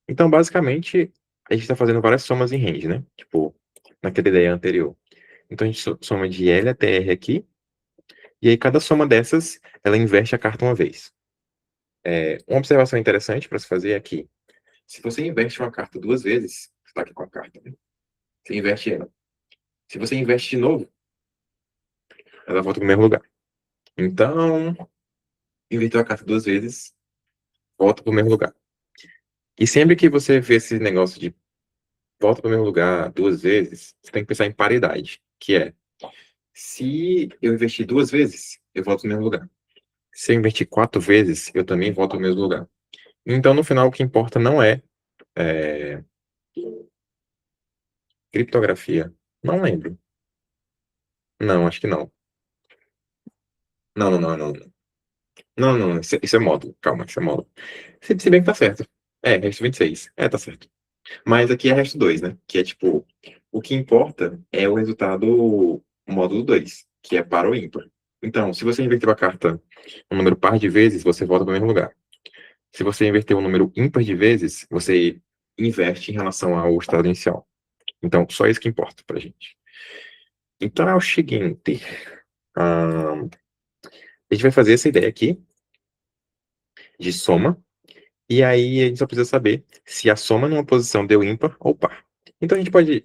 Então, basicamente, a gente está fazendo várias somas em range, né? Tipo, naquela ideia anterior. Então, a gente soma de L até R aqui, e aí cada soma dessas, ela inverte a carta uma vez. Uma observação interessante para se fazer é que, se você inverte uma carta duas vezes, você está aqui com a carta, né? Você inverte ela. Se você inverte de novo, ela volta para o mesmo lugar. Então, inverteu a carta duas vezes, volta para o mesmo lugar. E sempre que você vê esse negócio de volta para o mesmo lugar duas vezes, você tem que pensar em paridade, que é, se eu investir duas vezes, eu volto no mesmo lugar. Se eu investir quatro vezes, eu também volto no mesmo lugar. Então, no final, o que importa não é criptografia. Não lembro. Não, acho que não. Não, não, não, não. Não, não, isso é módulo. Calma, isso é módulo. Se bem que tá certo. Resto 26. Tá certo. Mas aqui é resto 2, né? Que é tipo, o que importa é o resultado módulo 2, que é par ou ímpar. Então, se você inverter a carta um número par de vezes, você volta para o mesmo lugar. Se você inverter um número ímpar de vezes, você inverte em relação ao estado inicial. Então, só isso que importa pra gente. Então, é o seguinte. A gente vai fazer essa ideia aqui de soma. E aí, a gente só precisa saber se a soma numa posição deu ímpar ou par. Então, a gente pode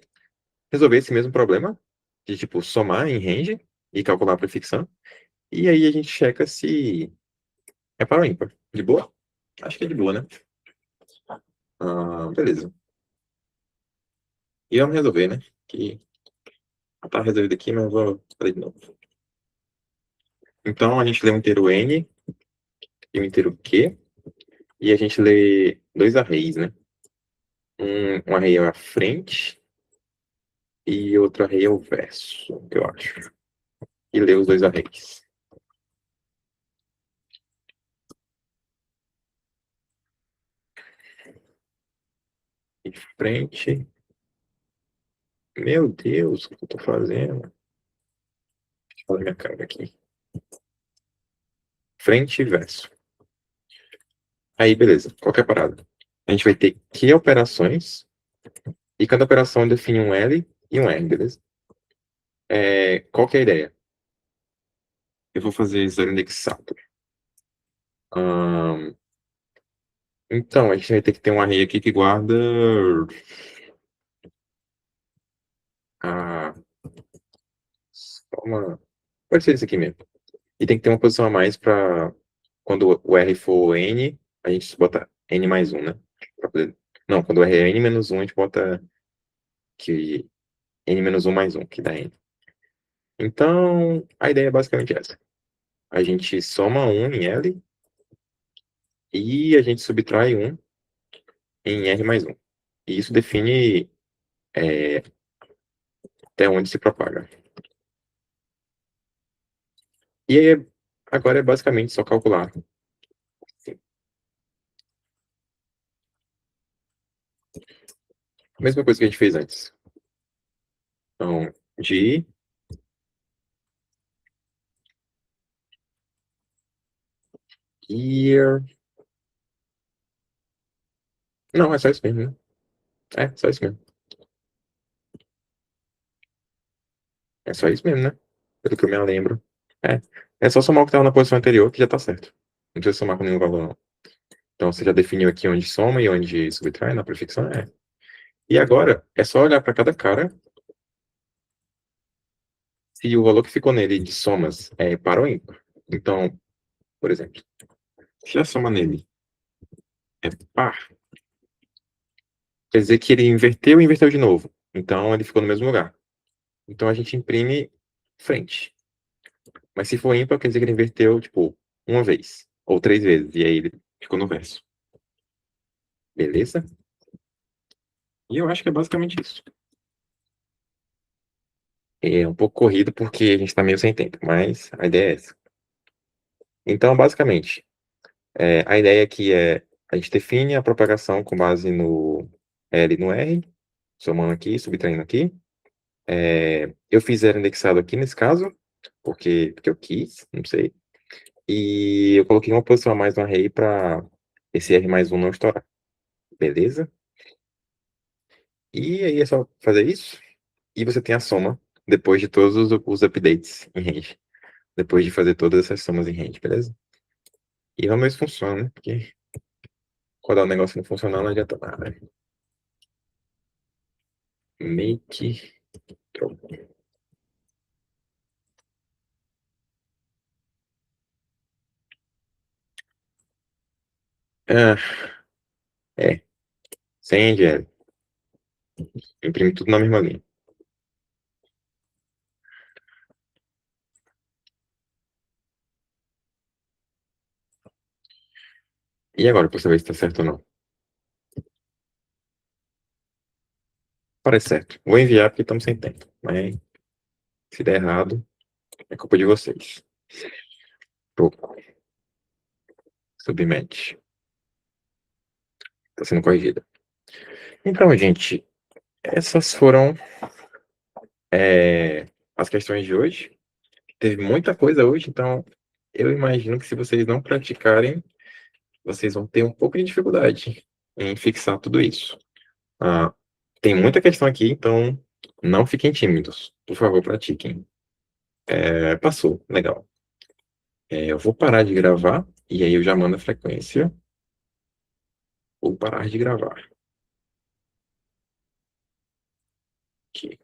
resolver esse mesmo problema de, tipo, somar em range e calcular a prefixão. E aí, a gente checa se é par ou ímpar. De boa? Acho que é de boa, né? Beleza. E vamos resolver, né? Que tá resolvido aqui, mas eu vou fazer de novo. Então, a gente lê um inteiro N e um inteiro Q. E a gente lê dois arrays, né? Um array é a frente e outro array é o verso, eu acho. E lê os dois arrays. E frente. Meu Deus, o que eu tô fazendo? Deixa eu fazer minha cara aqui. Frente e verso. Aí, beleza. Qualquer parada. A gente vai ter que operações. E cada operação define um L e um R, beleza? Qual que é a ideia? Eu vou fazer zero indexado. Então, a gente vai ter que ter um array aqui que guarda a pode ser esse aqui mesmo. E tem que ter uma posição a mais para quando o R for N, a gente bota N mais 1, né? Não, quando o R é N menos 1, a gente bota que N menos 1 mais 1, que dá N. Então, a ideia é basicamente essa. A gente soma 1 em L e a gente subtrai 1 em R mais 1. E isso define até onde se propaga. E aí, agora é basicamente só calcular. A mesma coisa que a gente fez antes. Então, de year. Não, é só isso mesmo, né? Só isso mesmo. É só isso mesmo, né? Pelo que eu me lembro. É. É só somar o que estava na posição anterior que já tá certo. Não precisa somar com nenhum valor, não. Então você já definiu aqui onde soma e onde subtrai na prefixão? É. E agora é só olhar para cada cara se o valor que ficou nele de somas é par ou ímpar. Então, por exemplo, se a soma nele é par, quer dizer que ele inverteu e inverteu de novo. Então ele ficou no mesmo lugar. Então a gente imprime frente. Mas se for ímpar, quer dizer que ele inverteu, tipo, uma vez. Ou 3 vezes. E aí ele ficou no verso. Beleza? E eu acho que é basicamente isso. É um pouco corrido porque a gente tá meio sem tempo, mas a ideia é essa. Então, basicamente, a ideia aqui é a gente define a propagação com base no L e no R, somando aqui, subtraindo aqui. Eu fiz zero indexado aqui nesse caso, porque eu quis, não sei. E eu coloquei uma posição a mais no array para esse R mais 1 não estourar. Beleza? E aí é só fazer isso. E você tem a soma depois de todos os updates em range. Depois de fazer todas essas somas em range, beleza? E vamos ver se funciona, né? Porque rodar o negócio não funcionar não adianta nada, né? Make drop. Ah, é. Sem NGL. Imprime tudo na mesma linha. E agora, pra saber se tá certo ou não? Parece certo. Vou enviar porque estamos sem tempo. Mas se der errado, é culpa de vocês. Pouco. Submete. Tá sendo corrigida. Então, gente, essas foram as questões de hoje. Teve muita coisa hoje, então eu imagino que se vocês não praticarem, vocês vão ter um pouco de dificuldade em fixar tudo isso. Ah, tem muita questão aqui, então não fiquem tímidos. Por favor, pratiquem. Passou, legal. Eu vou parar de gravar e aí eu já mando a frequência. Vou parar de gravar. Aqui.